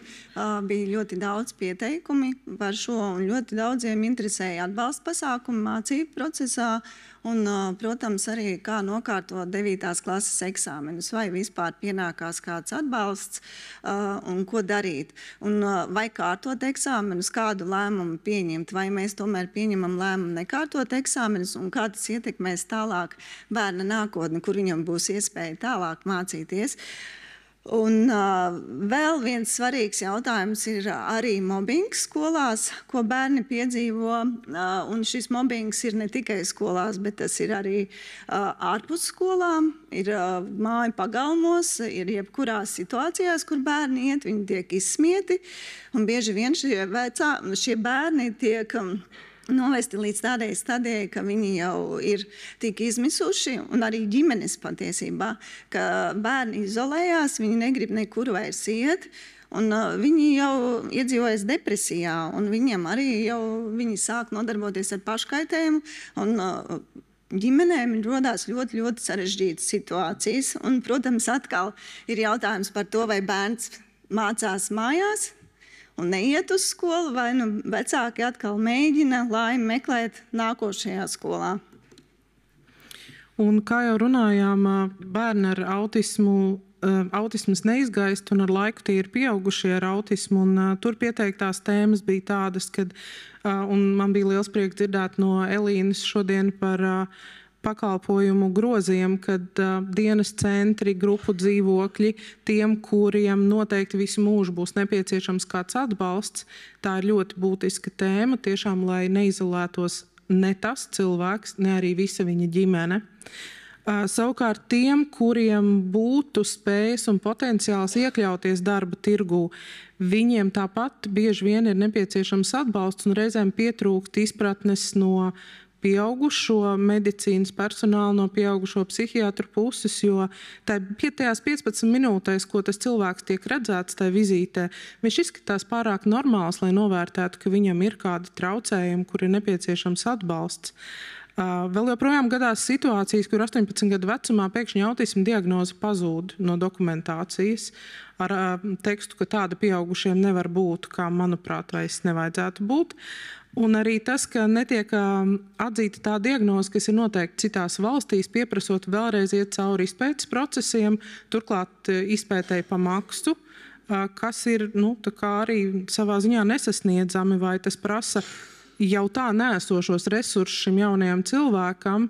Bija ļoti daudz pieteikumi par šo, un ļoti daudziem interesēja atbalsta pasākumu mācību procesā, un, protams, arī kā nokārtot 9. klases eksāmenus, vai vispār pienākās kāds atbalsts, un ko darīt. Un vai kārtot eksāmenus, kādu lēmumu pieņemt, vai mēs tomēr pieņemam lēmumu nekārtot eksāmenus, un kā tas ietekmēs tālāk bērna nākotni, kur viņam būs iespēja tālāk mācīties. Un vēl viens svarīgs jautājums ir arī mobbings skolās, ko bērni piedzīvo. Un šis mobbings ir ne tikai skolās, bet tas ir arī ārpus skolām, ir māju pagalmos, ir jebkurās situācijās, kur bērni iet, viņi tiek izsmieti. Un bieži vien šie bērni tiek novesti līdz tādai stadijai, ka viņi jau ir tik izmisuši, un arī ģimenes patiesībā, ka bērni izolējās, viņi negrib nekur vairs iet, un viņi jau iedzīvojas depresijā, un viņiem arī jau viņi sāk nodarboties ar paškaitējumu, un ģimenēm rodās ļoti, ļoti sarežģītas situācijas. Un, protams, atkal ir jautājums par to, vai bērns mācās mājās, un neiet uz skolu, vai vecāki atkal mēģina laimi meklēt nākošajā skolā. Un kā jau runājām, bērni ar autismas neizgaist, un ar laiku tie ir pieaugušie ar autismu, un tur pieteiktās tēmas bija tādas, un man bija liels prieks dzirdēt no Elīnas šodien par pakalpojumu groziem, kad dienas centri, grupu dzīvokļi, tiem, kuriem noteikti visu mūžu būs nepieciešams kāds atbalsts, tā ir ļoti būtiska tēma, tiešām, lai neizolētos ne tas cilvēks, ne arī visa viņa ģimene. Savukārt tiem, kuriem būtu spējas un potenciāls iekļauties darba tirgū, viņiem tāpat bieži vien ir nepieciešams atbalsts un reizēm pietrūkt izpratnes no pieaugušo medicīnas personālu, no pieaugušo psihiatru puses, jo tajās 15 minūtēs, ko tas cilvēks tiek redzēts tajā vizītē, viņš izskatās pārāk normāls, lai novērtētu, ka viņam ir kādi traucējumi, kur ir nepieciešams atbalsts. Vēl joprojām gadās situācijas, kur 18 gadu vecumā pēkšņi autisma diagnoze pazūd no dokumentācijas ar tekstu, ka tāda pieaugušiem nevar būt, kā, manuprāt, vairs nevajadzētu būt. Un arī tas, ka netiek atzīta tā diagnoze, kas ir noteikti citās valstīs, pieprasot vēlreiz iet cauri izpētes procesiem, turklāt izpētēji pa maksu, kas ir tā kā arī savā ziņā nesasniedzami, vai tas prasa jau tā neesošos resursus šim jaunajam cilvēkam,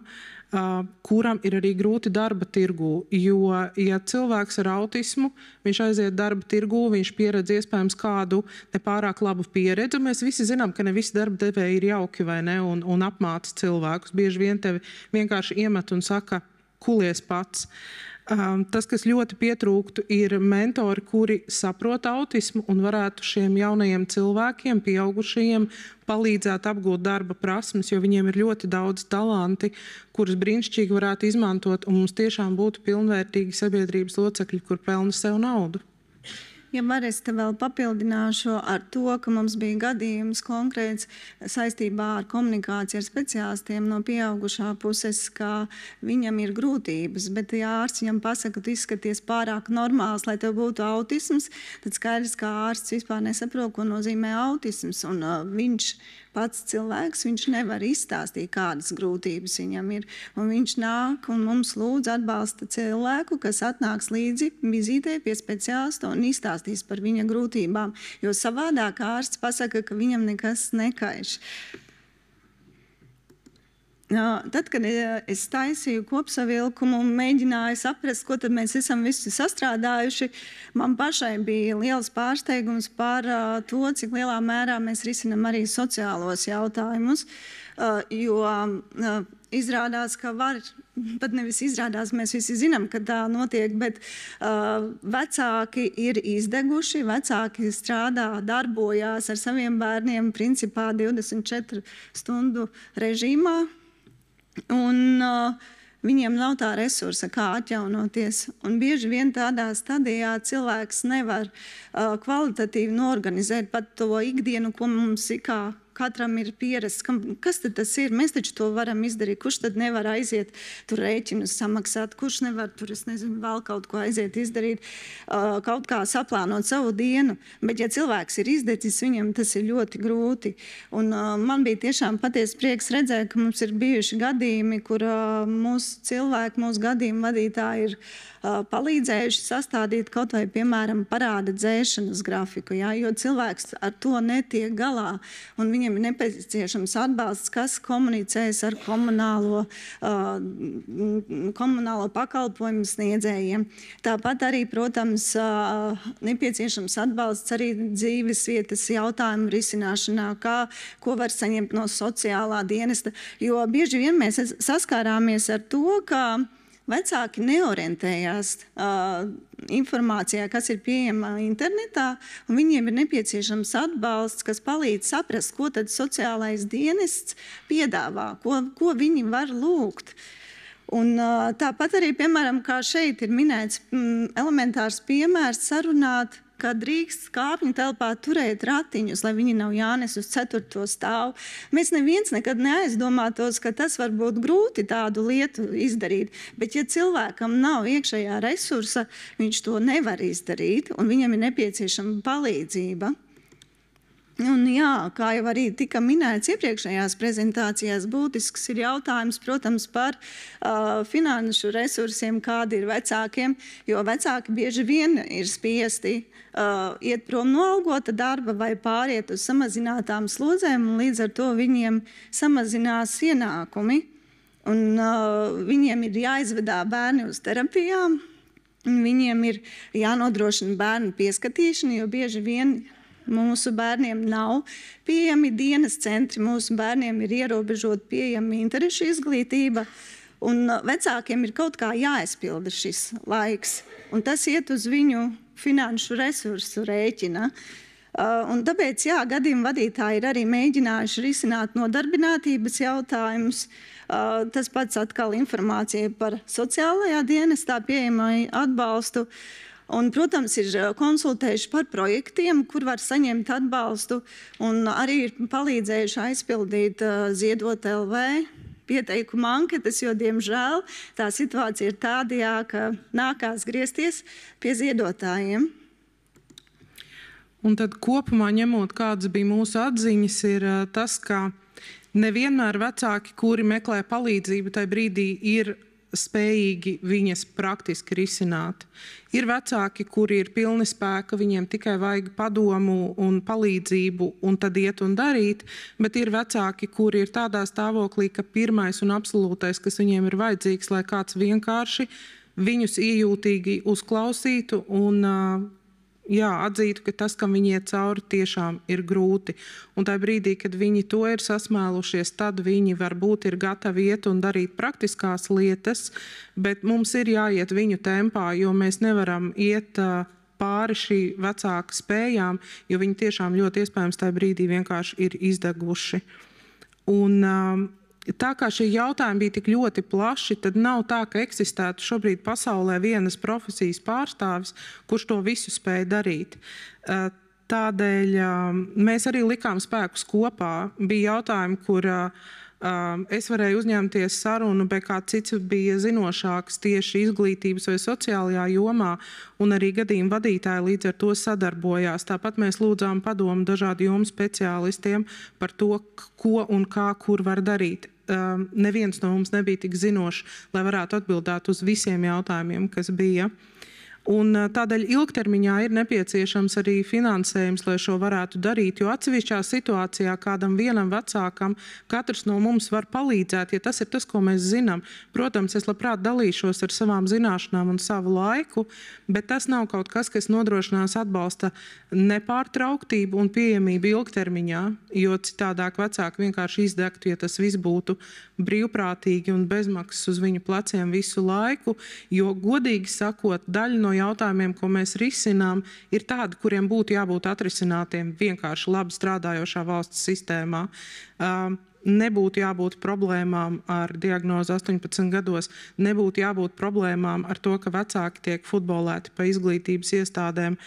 kuram ir arī grūti darba tirgū, jo, ja cilvēks ar autismu, viņš aiziet darba tirgū, viņš pieredz iespējams kādu nepārāk labu pieredzi, un mēs visi zinām, ka ne visi darba devēji ir jauki vai ne, un apmāca cilvēkus. Bieži vien tevi vienkārši iemet un saka, kulies pats. Tas, kas ļoti pietrūktu, ir mentori, kuri saprot autismu un varētu šiem jaunajiem cilvēkiem, pieaugušajiem, palīdzēt apgūt darba prasmes, jo viņiem ir ļoti daudz talanti, kurus brīnišķīgi varētu izmantot, un mums tiešām būtu pilnvērtīgi sabiedrības locekļi, kur pelna sev naudu. Ja var, es te vēl papildināšu ar to, ka mums bija gadījums konkrēts saistībā ar komunikāciju ar speciālistiem no pieaugušā puses, ka viņam ir grūtības, bet ja ārsts viņam pasaka, ka tu izskaties pārāk normāls, lai tev būtu autisms, tad skaidrs, ka ārsts vispār nesaprot, ko nozīmē autisms, un viņš pats cilvēks, viņš nevar izstāstīt, kādas grūtības viņam ir. Un viņš nāk un mums lūdz atbalsta cilvēku, kas atnāks līdzi vizītē pie speciālista un izstāstīs par viņa grūtībām. Jo savādāk ārsts pasaka, ka viņam nekas nekaiš. Tad, kad es taisīju kopsavilkumu un mēģināju saprast, ko tad mēs esam visi sastrādājuši, man pašai bija liels pārsteigums par to, cik lielā mērā mēs risinam arī sociālos jautājumus, jo izrādās, ka var, pat nevis izrādās, mēs visi zinām, ka tā notiek, bet vecāki ir izdeguši, vecāki strādā, darbojās ar saviem bērniem principā 24 stundu režīmā, un viņiem nav tā resursa, kā atjaunoties. Un bieži vien tādā stadijā cilvēks nevar kvalitatīvi norganizēt pat to ikdienu, ko mums katram ir pierasts. Kas tad tas ir? Mēs taču to varam izdarīt. Kurš tad nevar aiziet tur rēķinus samaksāt? Kurš nevar tur, es nezinu, vēl kaut ko aiziet izdarīt, kaut kā saplānot savu dienu? Bet ja cilvēks ir izdecis, viņam tas ir ļoti grūti. Un man bija tiešām patiesi prieks redzēt, ka mums ir bijuši gadījumi, kur mūsu cilvēki, mūsu gadījumu vadītāji ir palīdzējuši sastādīt kaut vai, piemēram, parāda dzēšanas grafiku, jo cilvēks ar to netiek galā, un viņam ir nepieciešams atbalsts, kas komunicēs ar komunālo pakalpojumu sniedzējiem. Tāpat arī, protams, nepieciešams atbalsts arī dzīves vietas jautājumu risināšanā, ko var saņemt no sociālā dienesta, jo bieži vien mēs saskārāmies ar to, ka vecāki neorientējās informācijā, kas ir pieejama internetā, un viņiem ir nepieciešams atbalsts, kas palīdz saprast, ko tad sociālais dienests piedāvā, ko viņi var lūgt. Un tāpat arī, piemēram, kā šeit ir minēts elementārs piemērs sarunāt, ka drīkst kāpņu telpā turēt ratiņus, lai viņi nav jānes uz 4. stāvu. Mēs neviens nekad neaizdomātos, ka tas var būt grūti tādu lietu izdarīt, bet ja cilvēkam nav iekšējā resursa, viņš to nevar izdarīt, un viņam ir nepieciešama palīdzība. Un jā, kā jau arī tika minēts iepriekšējās prezentācijās, būtisks ir jautājums, protams, par finanšu resursiem, kādi ir vecākiem, jo vecāki bieži vien ir spiesti iet prom no algota darba vai pāriet uz samazinātām slodzēm, un līdz ar to viņiem samazinās ienākumi, un viņiem ir jāizvedā bērni uz terapijām, viņiem ir jānodrošina bērnu pieskatīšana, jo bieži vien mūsu bērniem nav pieejami dienas centri, mūsu bērniem ir ierobežot pieejama interešu izglītība, un vecākiem ir kaut kā jāaizpilda šis laiks, un tas iet uz viņu finanšu resursu rēķina. Un tāpēc, jā, gadījumu vadītāji ir arī mēģinājuši risināt nodarbinātības jautājumus. Tas pats atkal informācija par sociālajā dienestā pieejamai atbalstu. Un, protams, ir konsultējuši par projektiem, kur var saņemt atbalstu, un arī ir palīdzējuši aizpildīt Ziedot LV pieteikuma anketas, jo, diemžēl, tā situācija ir tādajā, ka nākās griezties pie ziedotājiem. Un tad kopumā ņemot, kādas bija mūsu atziņas, ir tas, ka nevienmēr vecāki, kuri meklē palīdzību, tajā brīdī ir spējīgi viņas praktiski risināt. Ir vecāki, kuri ir pilni spēka, viņiem tikai vajag padomu un palīdzību un tad iet un darīt, bet ir vecāki, kuri ir tādā stāvoklī, ka pirmais un absolūtais, kas viņiem ir vajadzīgs, lai kāds vienkārši viņus iejūtīgi uzklausītu un atzītu, ka tas, kam viņi iet cauri, tiešām ir grūti. Un tajā brīdī, kad viņi to ir sasmēlušies, tad viņi varbūt ir gatavi iet un darīt praktiskās lietas, bet mums ir jāiet viņu tempā, jo mēs nevaram iet pāri šī vecāka spējām, jo viņi tiešām ļoti iespējams tajā brīdī vienkārši ir izdeguši. Un tā kā šie jautājumi bija tik ļoti plaši, tad nav tā, ka eksistētu šobrīd pasaulē vienas profesijas pārstāvis, kurš to visu spēj darīt. Tādēļ mēs arī likām spēkus kopā. Bija jautājumi, kur es varēju uzņemties sarunu, bet kāds cits bija zinošāks tieši izglītības vai sociālajā jomā, un arī gadījumu vadītāji līdz ar to sadarbojās. Tāpat mēs lūdzām padomu dažādu jomu speciālistiem par to, ko un kā, kur var darīt. Neviens no mums nebija tik zinošs, lai varētu atbildēt uz visiem jautājumiem, kas bija. Un tādēļ ilgtermiņā ir nepieciešams arī finansējums, lai šo varētu darīt, jo atsevišķā situācijā kādam vienam vecākam katrs no mums var palīdzēt, ja tas ir tas, ko mēs zinām. Protams, es labprāt dalīšos ar savām zināšanām un savu laiku, bet tas nav kaut kas, kas nodrošinās atbalsta nepārtrauktību un pieejamību ilgtermiņā, jo citādāk vecāki vienkārši izdegtu, ja tas viss būtu brīvprātīgi un bezmaksas uz viņu pleciem visu laiku, jo godīgi sakot, daļa no jautājumiem, ko mēs risinām, ir tādi, kuriem būtu jābūt atrisinātiem vienkārši labi strādājošā valsts sistēmā. Nebūtu jābūt problēmām ar diagnozi 18 gados, nebūtu jābūt problēmām ar to, ka vecāki tiek futbolēti pa izglītības iestādēm,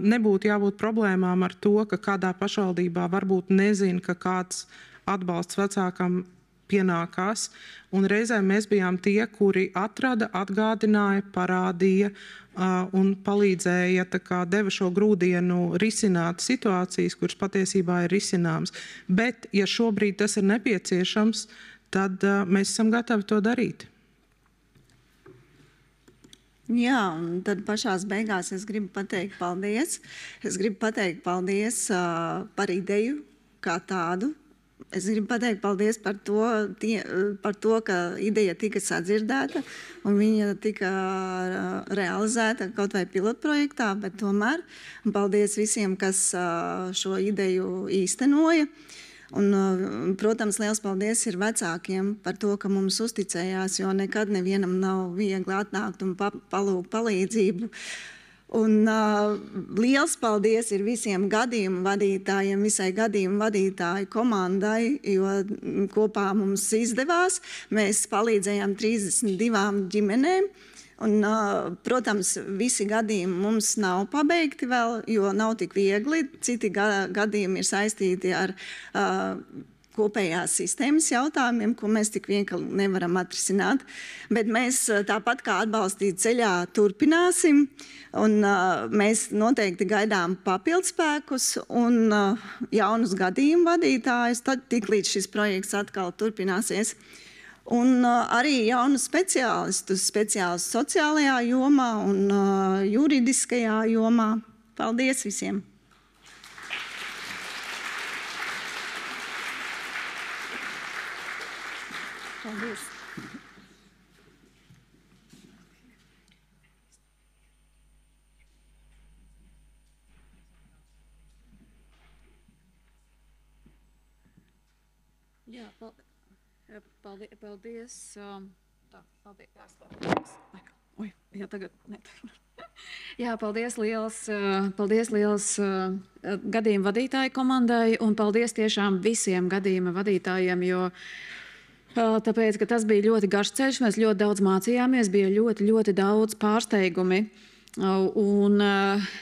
nebūtu jābūt problēmām ar to, ka kādā pašvaldībā varbūt nezina, ka kāds atbalsts vecākam pienākās, un reizēm mēs bijām tie, kuri atrada, atgādināja, parādīja un palīdzēja, deva šo grūdienu risināt situācijas, kuras patiesībā ir risināmas. Bet, ja šobrīd tas ir nepieciešams, tad mēs esam gatavi to darīt. Jā, un tad pašās beigās es gribu pateikt paldies. Es gribu pateikt paldies par ideju kā tādu. Es gribu pateikt paldies par to, ka ideja tika sadzirdēta un viņa tika realizēta kaut vai pilotprojektā, bet tomēr paldies visiem, kas šo ideju īstenoja. Un, protams, liels paldies ir vecākiem par to, ka mums uzticējās, jo nekad nevienam nav viegli atnākt un palūgt palīdzību. Un liels paldies ir visiem gadījumu vadītājiem, visai gadījumu vadītāju komandai, jo kopā mums izdevās. Mēs palīdzējām 32 ģimenēm. Un, protams, visi gadījumi mums nav pabeigti vēl, jo nav tik viegli. Citi gadījumi ir saistīti ar kopējās sistēmas jautājumiem, ko mēs tik viegli nevaram atrisināt. Bet mēs tāpat kā atbalstīt ceļā turpināsim, un mēs noteikti gaidām papildspēkus un jaunus gadījumu vadītājus, tad tiklīdz šis projekts atkal turpināsies. Un arī jaunus speciālistus sociālajā jomā un juridiskajā jomā. Paldies visiem! Paldies! Jā, paldies. Tā, paldies. Oi, jā, tagad. Ne. Jā, paldies liels gadījuma vadītāju komandai un paldies tiešām visiem gadījuma vadītājiem, jo tāpēc, ka tas bija ļoti garš ceļš, mēs ļoti daudz mācījāmies, bija ļoti daudz pārsteigumi. Un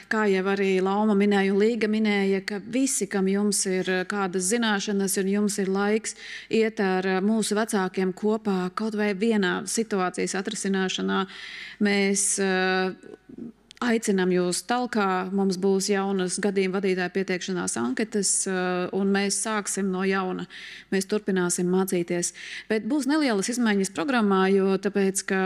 kā jau arī Lauma minēja un Līga minēja, ka visi, kam jums ir kādas zināšanas un jums ir laiks iet ar mūsu vecākiem kopā kaut vai vienā situācijas atrisināšanā, mēs aicinām jūs talkā. Mums būs jaunas gadījuma vadītāja pieteikšanās anketas, un mēs sāksim no jauna. Mēs turpināsim mācīties. Bet būs nelielas izmaiņas programmā, jo tāpēc, ka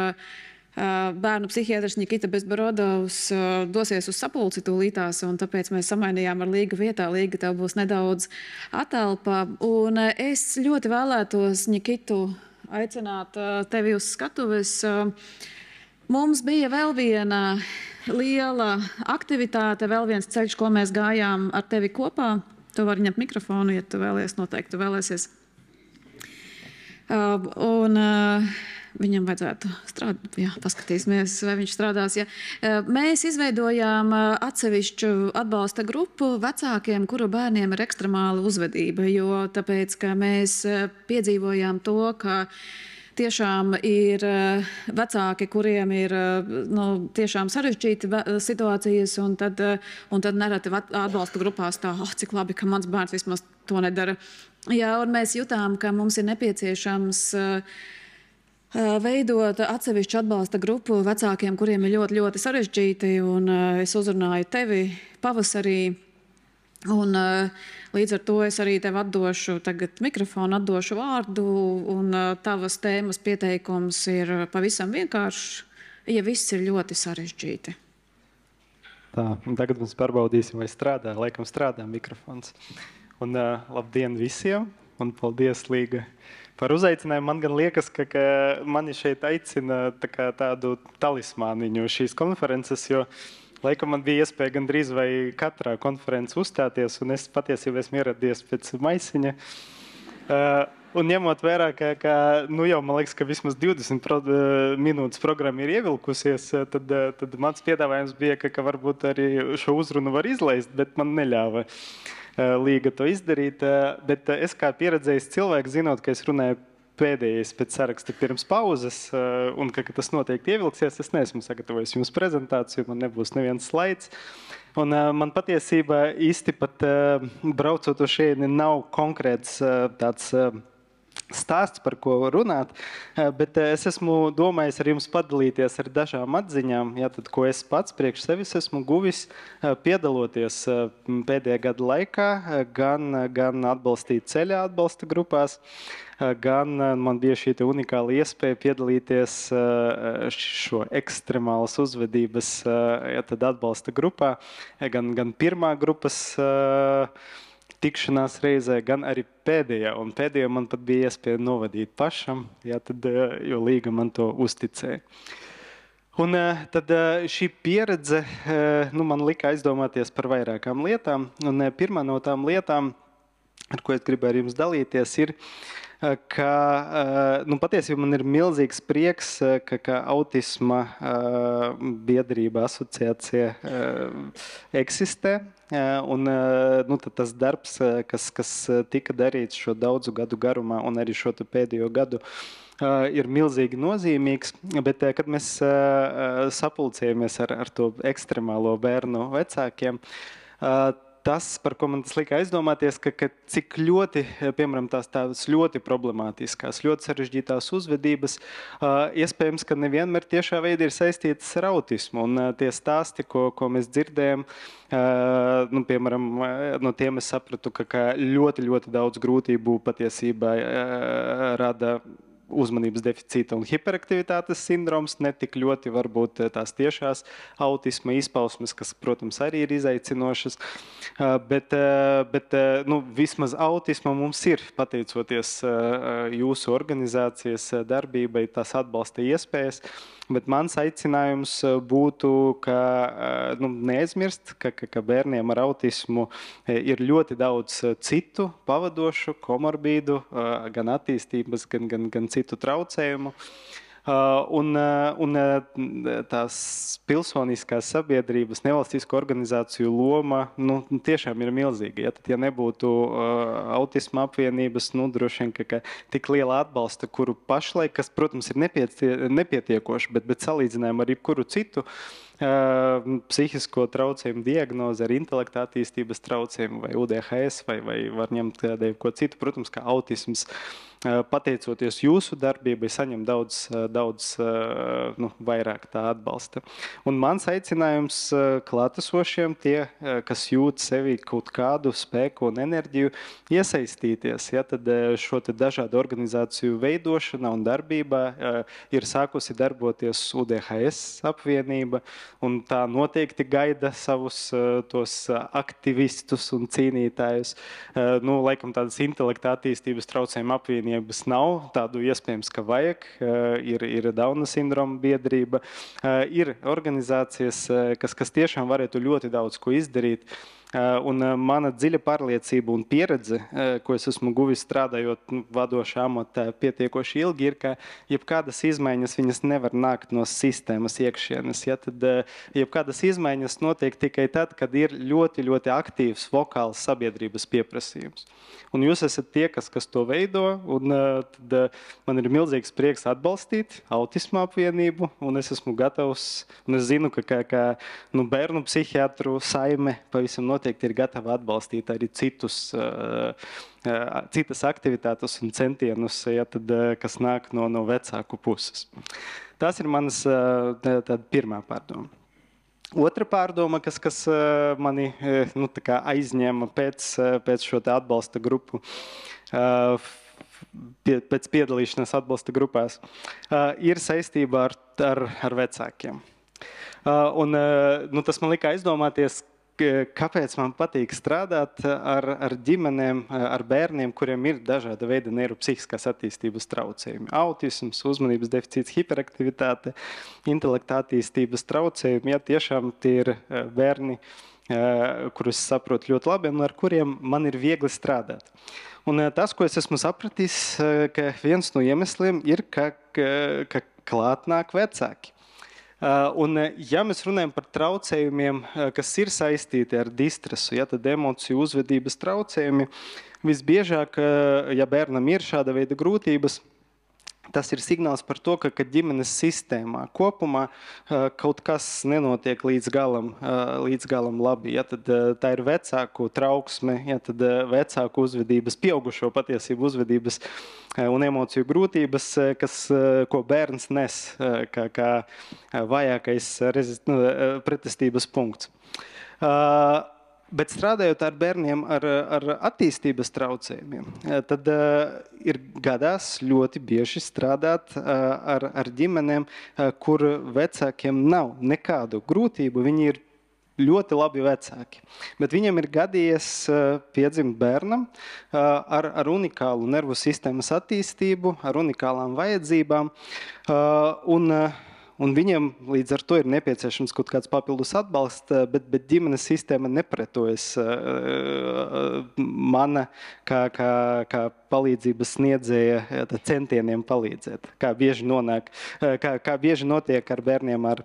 bērnu psihiatrs Nikita Bezborodovs dosies uz sapulci tūlītās, un tāpēc mēs samainījām ar Līga vietā. Līga, tev būs nedaudz atelpa. Un es ļoti vēlētos, Nikitu, aicināt tevi uz skatuves. Mums bija vēl viena liela aktivitāte, vēl viens ceļš, ko mēs gājām ar tevi kopā. Tu vari ņemt mikrofonu, ja tu vēlies, noteikti tu vēlēsies. Viņam vajadzētu strādāt, jā, paskatīsimies, vai viņš strādās. Ja. Mēs izveidojām atsevišķu atbalsta grupu vecākiem, kuru bērniem ir ekstremāla uzvedība, jo tāpēc, ka mēs piedzīvojām to, ka tiešām ir vecāki, kuriem ir tiešām sarežģīti situācijas, un tad nereti atbalsta grupās tā, cik labi, ka mans bērns vismaz to nedara. Jā, un mēs jutām, ka mums ir nepieciešams veidot atsevišķu atbalsta grupu vecākiem, kuriem ir ļoti, ļoti sarežģīti, un es uzrunāju tevi pavasarī. Un līdz ar to es arī tev atdošu tagad mikrofonu, atdošu vārdu, un tavas tēmas pieteikums ir pavisam vienkāršs, ja viss ir ļoti sarežģīti. Tā, un tagad mums pārbaudīsim, vai strādā. Laikam strādā mikrofons. Un labdien visiem, un paldies, Līga, par uzaicinājumu. Man gan liekas, ka mani šeit aicina tādu talismāniņu šīs konferences, jo laikam man bija iespēja gandrīz vai katrā konferences uzstāties, un es patiesībā esmu ieradies pēc maisiņa. Un ņemot vērā, ka jau man liekas, ka vismaz 20 minūtes programma ir ievilkusies, tad mans piedāvājums bija, ka varbūt arī šo uzrunu var izlaist, bet man neļāva Līga to izdarīt. Bet es kā pieredzējis cilvēks, zinot, ka es runāju pēdējais pēc saraksta pirms pauzes, un ka tas noteikti ievilksies, es neesmu sagatavojis jums prezentāciju, man nebūs neviens slaids. Un man patiesībā īsti pat braucot uz šejieni nav konkrēts tāds stāsts, par ko runāt, bet es esmu domājis ar jums padalīties ar dažām atziņām, ko es pats priekš sevis esmu guvis, piedaloties pēdējā gada laikā, gan atbalstīt ceļā atbalsta grupās, gan man bija šī unikāla iespēja piedalīties šo ekstremālas uzvedības atbalsta grupā, gan pirmā grupas tikšanās reizē, gan arī pēdējā. Un pēdējā man pat bija iespēja novadīt pašam, jo Līga man to uzticēja. Un tad šī pieredze man lika aizdomāties par vairākām lietām. Un pirmā no tām lietām, ar ko es gribēju ar jums dalīties, ir, ka patiesībā man ir milzīgs prieks, ka autisma biedrība asociācija eksistē. Un tas darbs, kas tika darīts šo daudzu gadu garumā un arī šo pēdējo gadu, ir milzīgi nozīmīgs. Bet, kad mēs sapulcējamies ar to ekstremālo bērnu vecākiem, tas, par ko man tas lika aizdomāties, ka cik ļoti, piemēram, tās ļoti problemātiskās, ļoti sarežģītās uzvedības, iespējams, ka nevienmēr tiešā veidā ir saistītas ar autismu. Un tie stāsti, ko mēs dzirdējam, piemēram, no tiem es sapratu, ka ļoti, ļoti daudz grūtību patiesībā rada uzmanības deficīta un hiperaktivitātes sindroms, ne tik ļoti varbūt tās tiešās autisma izpausmes, kas, protams, arī ir izaicinošas, bet vismaz autisma mums ir, pateicoties jūsu organizācijas darbībai, tās atbalsta iespējas, bet mans aicinājums būtu, ka neaizmirst, ka bērniem ar autismu ir ļoti daudz citu pavadošu, komorbīdu, gan attīstības, gan citu traucējumu. Un tās pilsoniskās sabiedrības, nevalstisko organizāciju loma tiešām ir milzīga. Ja nebūtu autisma apvienības, droši vien, ka tik liela atbalsta, kuru pašlaik, kas, protams, ir nepietiekoši, bet salīdzinājumā ar jebkuru citu psihisko traucējumu diagnozi ar intelekta attīstības traucējumu vai UDHS vai var ņemt ko citu, protams, kā autisms pateicoties jūsu darbībai, saņem daudz vairāk tā atbalsta. Un mans aicinājums klātesošiem, tie, kas jūt sevi kaut kādu spēku un enerģiju, iesaistīties. Ja, tad šo te dažādu organizāciju veidošana un darbībā ir sākusi darboties UDHS apvienība, un tā noteikti gaida savus tos aktivistus un cīnītājus. Laikam tādas intelekta attīstības traucējuma apvienības nav, tādu iespējams, ka vajag. Ir Dauna sindroma biedrība, ir organizācijas, kas tiešām varētu ļoti daudz ko izdarīt. Un mana dziļa pārliecība un pieredze, ko es esmu guvis strādājot vadošā amatā pietiekoši ilgi, ir, ka jebkādas izmaiņas viņas nevar nākt no sistēmas iekšienes. Ja? Tad jebkādas izmaiņas notiek tikai tad, kad ir ļoti, ļoti aktīvs vokāls sabiedrības pieprasījums. Un jūs esat tie, kas to veido, un tad man ir milzīgs prieks atbalstīt autisma apvienību, un es esmu gatavs, un es zinu, ka bērnu psihiatru saime pavisam noteikti ir gatava atbalstīt arī citas aktivitātes un centienus, ja, kas nāk no vecāku puses. Tas ir manas pirmā pārdoma. Otra pārdoma, kas mani aizņēma pēc šo atbalsta grupu, pēc piedalīšanās atbalsta grupās, ir saistībā ar vecākiem. Tas man lika aizdomāties, kāpēc man patīk strādāt ar ģimenēm, ar bērniem, kuriem ir dažāda veida neiropsihiskās attīstības traucējumi. Autisms, uzmanības deficīts, hiperaktivitāte, intelekta attīstības traucējumi. Ja, tiešām tie ir bērni, kurus saprotu ļoti labi un ar kuriem man ir viegli strādāt. Un tas, ko es esmu sapratis, ka viens no iemesliem ir, ka klāt nāk vecāki. Un, ja mēs runājam par traucējumiem, kas ir saistīti ar distresu, ja, tad emociju uzvedības traucējumi, visbiežāk, ja bērnam ir šāda veida grūtības, tas ir signāls par to, ka ģimenes sistēmā kopumā kaut kas nenotiek līdz galam labi. Ja, tad tā ir vecāku trauksme, ja, tad vecāku uzvedības, pieaugušo patiesību uzvedības un emociju grūtības, ko bērns nes kā vājākais pretestības punkts. Bet strādājot ar bērniem ar attīstības traucējumiem, tad ir gadās ļoti bieži strādāt ar ģimenēm, kur vecākiem nav nekādu grūtību, viņi ir ļoti labi vecāki. Bet viņam ir gadījies piedzimt bērnam ar unikālu nervu sistēmas attīstību, ar unikālām vajadzībām, un viņam līdz ar to ir nepieciešams kaut kāds papildus atbalsts, bet ģimenes sistēma nepretojas mana kā palīdzības sniedzēja centieniem palīdzēt. Kā bieži notiek ar bērniem ar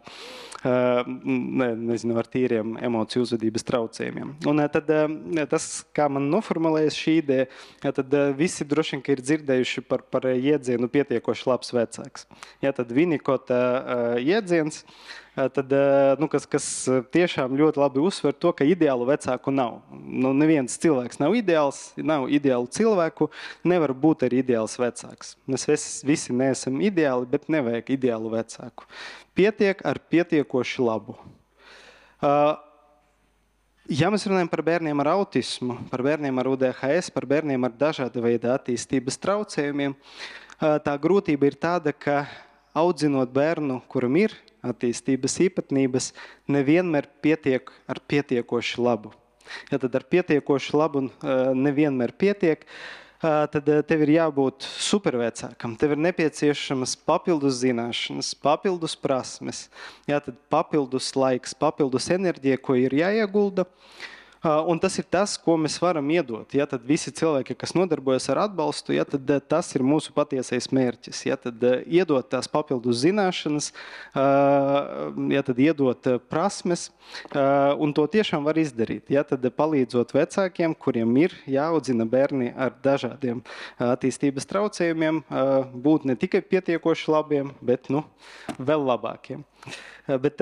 tīriem emociju uzvedības traucējumiem. Un tad tas, kā man noformulējas šī ideja, tad visi droši vien ir dzirdējuši par iedzienu pietiekoši labs vecāks. Ja, tad Vinikota iedziens, tad, kas tiešām ļoti labi uzsver to, ka ideālu vecāku nav. Neviens cilvēks nav ideālu cilvēku, nevar būt arī ideāls vecāks. Mēs visi neesam ideāli, bet nevajag ideālu vecāku. Pietiek ar pietiekoši labu. Ja mēs runājam par bērniem ar autismu, par bērniem ar UDHS, par bērniem ar dažāda veida attīstības traucējumiem, tā grūtība ir tāda, ka audzinot bērnu, kuram ir attīstības īpatnības, nevienmēr pietiek ar pietiekoši labu. Ja tad ar pietiekoši labu nevienmēr pietiek, tad tev ir jābūt supervecākam. Tev ir nepieciešamas papildus zināšanas, papildus prasmes, ja, tad papildus laiks, papildus enerģija, ko ir jāiegulda. Un tas ir tas, ko mēs varam iedot. Ja, tad visi cilvēki, kas nodarbojas ar atbalstu, ja, tad tas ir mūsu patiesais mērķis. Ja, tad iedot tās papildus zināšanas, ja, tad iedot prasmes, un to tiešām var izdarīt. Ja, tad palīdzot vecākiem, kuriem ir jāaudzina bērni ar dažādiem attīstības traucējumiem, būt ne tikai pietiekoši labiem, bet vēl labākiem. Bet,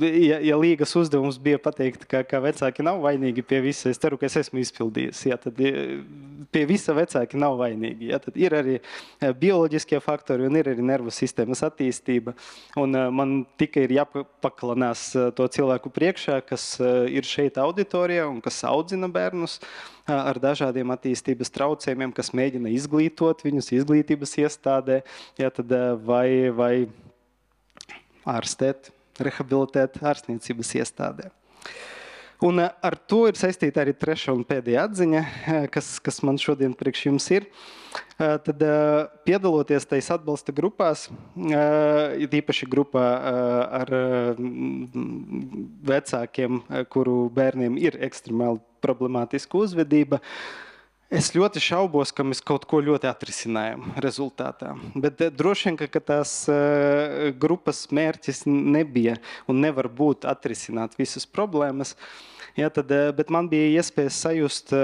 ja līgas uzdevums bija pateikt, ka vecāki nav vainīgi pie visa, es ceru, ka es esmu izpildījis. Jā, tad pie visa vecāki nav vainīgi. Jā, tad ir arī bioloģiskie faktori un ir arī nervu sistēmas attīstība. Un man tikai ir jāpaklanās to cilvēku priekšā, kas ir šeit auditorijā un kas audzina bērnus ar dažādiem attīstības traucējumiem, kas mēģina izglītot viņus izglītības iestādē, jā, tad vai ārstēt, rehabilitēt ārstniecības iestādē. Un ar to ir saistīta arī trešā un pēdējā atziņa, kas man šodien priekš jums ir. Tad piedaloties tais atbalsta grupās, īpaši grupā ar vecākiem, kuru bērniem ir ekstremāli problemātiska uzvedība, es ļoti šaubos, ka mēs kaut ko ļoti atrisinājam rezultātā. Bet droši vien, ka tās grupas mērķis nebija un nevar būt atrisināt visas problēmas. Ja, bet man bija iespējas sajust,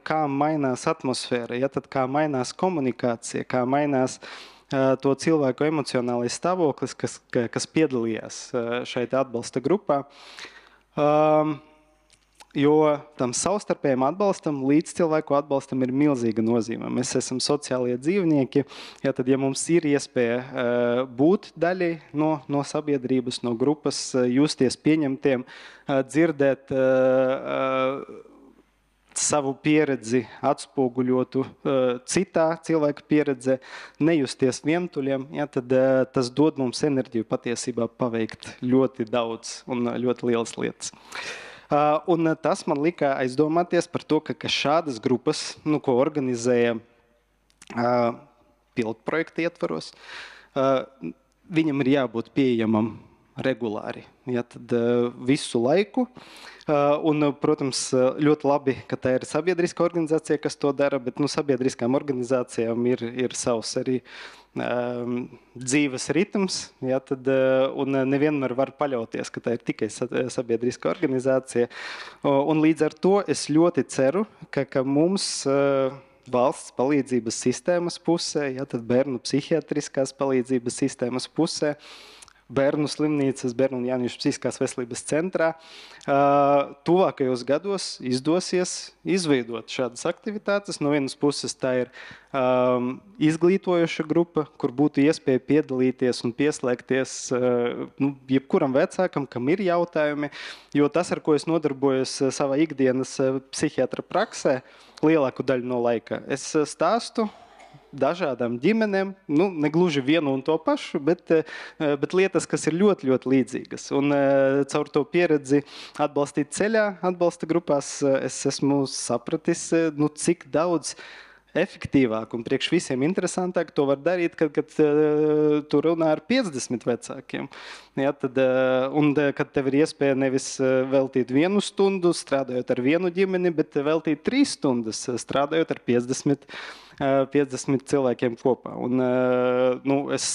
kā mainās atmosfēra, ja, kā mainās komunikācija, kā mainās to cilvēku emocionālais stāvoklis, kas piedalījās šai atbalsta grupā. Jo tam savstarpējiem atbalstam, līdz cilvēku atbalstam ir milzīga nozīme. Mēs esam sociālie dzīvnieki, ja tad, ja mums ir iespēja būt daļai no sabiedrības, no grupas, justies pieņemtiem, dzirdēt savu pieredzi atspoguļotu citā cilvēka pieredze, nejusties vientuļiem, ja, tad tas dod mums enerģiju patiesībā paveikt ļoti daudz un ļoti lielas lietas. Un tas man lika aizdomāties par to, ka šādas grupas, ko organizēja pilotprojekta ietvaros, viņam ir jābūt pieejamam regulāri, ja, tad visu laiku. Un, protams, ļoti labi, ka tā ir sabiedriska organizācija, kas to dara, bet sabiedriskām organizācijām ir savs arī dzīves ritms, ja, tad, un nevienmēr var paļauties, ka tā ir tikai sabiedriska organizācija. Un līdz ar to es ļoti ceru, ka mums valsts palīdzības sistēmas pusē, ja, tad bērnu psihiatriskās palīdzības sistēmas pusē, bērnu slimnīcas, bērnu un jauniešu psihiskās veselības centrā, tuvākajos gados izdosies izveidot šādas aktivitātes. No vienas puses tā ir izglītojoša grupa, kur būtu iespēja piedalīties un pieslēgties jebkuram vecākam, kam ir jautājumi, jo tas, ar ko es nodarbojos savā ikdienas psihiatra praksē, lielāku daļu no laika, es stāstu dažādām ģimenēm, negluži vienu un to pašu, bet lietas, kas ir ļoti, ļoti līdzīgas. Un caur to pieredzi atbalstīt ceļā, atbalsta grupās, es esmu sapratis, cik daudz efektīvāk un priekš visiem interesantāk to var darīt, kad tu runā ar 50 vecākiem. Ja, un kad tev ir iespēja nevis veltīt 1 stundu strādājot ar vienu ģimeni, bet veltīt 3 stundas strādājot ar 50 cilvēkiem kopā. Un, es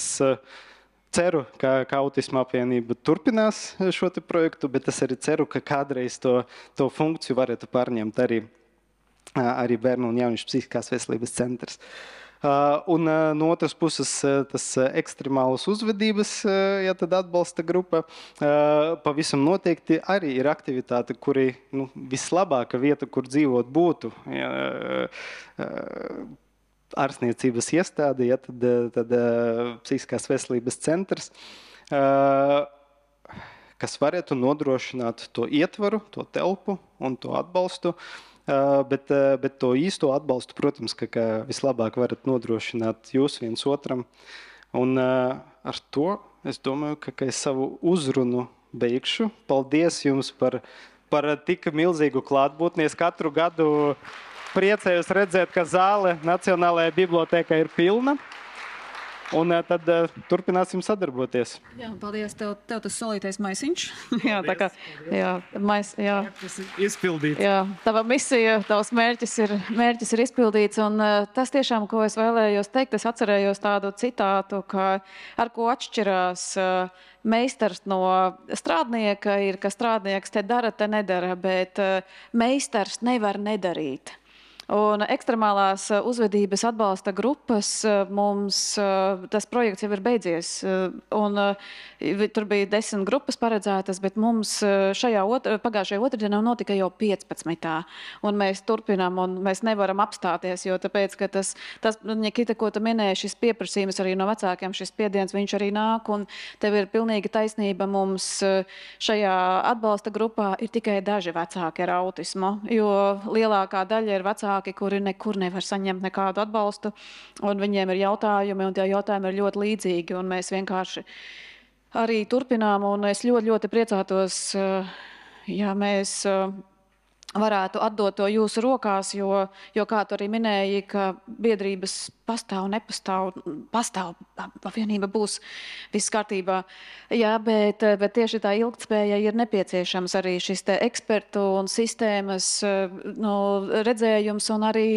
ceru, ka Autisma apvienība turpinās šo projektu, bet es arī ceru, ka kādreiz to funkciju varētu pārņemt arī bērnu un jauniešu psihiskās veselības centrs. Un no otras puses tas ekstremālas uzvedības, ja tad atbalsta grupa, pavisam noteikti arī ir aktivitāte, kuri vislabāka vieta, kur dzīvot būtu. Ārstniecības iestāde, ja tad psihiskās veselības centrs, kas varētu nodrošināt to ietvaru, to telpu un to atbalstu. Bet to īsto atbalstu, protams, ka vislabāk varat nodrošināt jūs viens otram. Un ar to es domāju, ka es savu uzrunu beigšu. Paldies jums par tik milzīgu klātbūtni. Es katru gadu priecājos redzēt, ka zāle Nacionālajā bibliotēkā ir pilna. Un tad turpināsim sadarboties. Jā, paldies. Tev tas solītais maisiņš. Jā, tā kā, jā. Izpildīt. Jā, tava misija, tavs mērķis ir izpildīts. Un tas tiešām, ko es vēlējos teikt, es atcerējos tādu citātu, ar ko atšķirās meistars no strādnieka, ir, ka strādnieks te dara, te nedara, bet meistars nevar nedarīt. Un ekstremālās uzvedības atbalsta grupas mums tas projekts jau ir beidzies. Un tur bija 10 grupas paredzētas, bet mums pagājušajā otrdienā notika jau 15. Un mēs turpinām, un mēs nevaram apstāties, jo tāpēc, ka tas Nikita, ko tu minēji, šis pieprasījums arī no vecākiem, šis spiediens, viņš arī nāk, un tev ir pilnīgi taisnība. Mums šajā atbalsta grupā ir tikai daži vecāki ar autismu, jo lielākā daļa ir vecāki, kuri nekur nevar saņemt nekādu atbalstu, un viņiem ir jautājumi, un tie jautājumi ir ļoti līdzīgi, un mēs vienkārši arī turpinām, un es ļoti, ļoti priecātos, ja mēs varētu atdot to jūsu rokās, jo kā tu arī minēji, ka biedrības pastāv, apvienība būs viss kārtībā. Jā, bet tieši tā ilgtspēja ir nepieciešams arī šis te ekspertu un sistēmas redzējums, un arī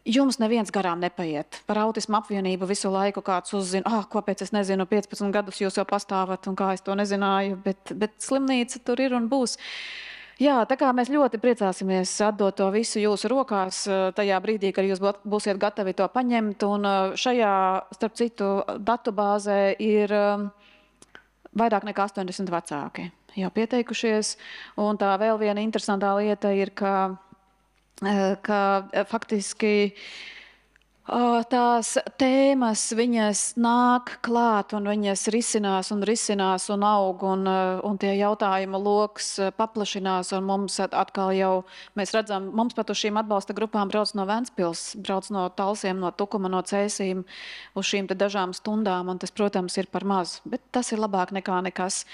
jums neviens garām nepaiet. Par autismu apvienību visu laiku kāds uzzina, kāpēc es nezinu, 15 gadus jūs jau pastāvat, un kā es to nezināju, bet slimnīca tur ir un būs. Jā, tā kā mēs ļoti priecāsimies atdot to visu jūsu rokās tajā brīdī, kad jūs būsiet gatavi to paņemt. Un šajā, starp citu, datubāzē ir vairāk nekā 80 vecāki jau pieteikušies. Un tā vēl viena interesantā lieta ir, ka faktiski tās tēmas, viņas nāk klāt un viņas risinās un aug, un tie jautājumu loks paplašinās, un mums atkal jau, mēs redzam, mums pat uz šīm atbalsta grupām brauc no Ventspils, brauc no Talsiem, no Tukuma, no Cēsīm uz šīm te dažām stundām, un tas, protams, ir par maz, bet tas ir labāk nekā nekas.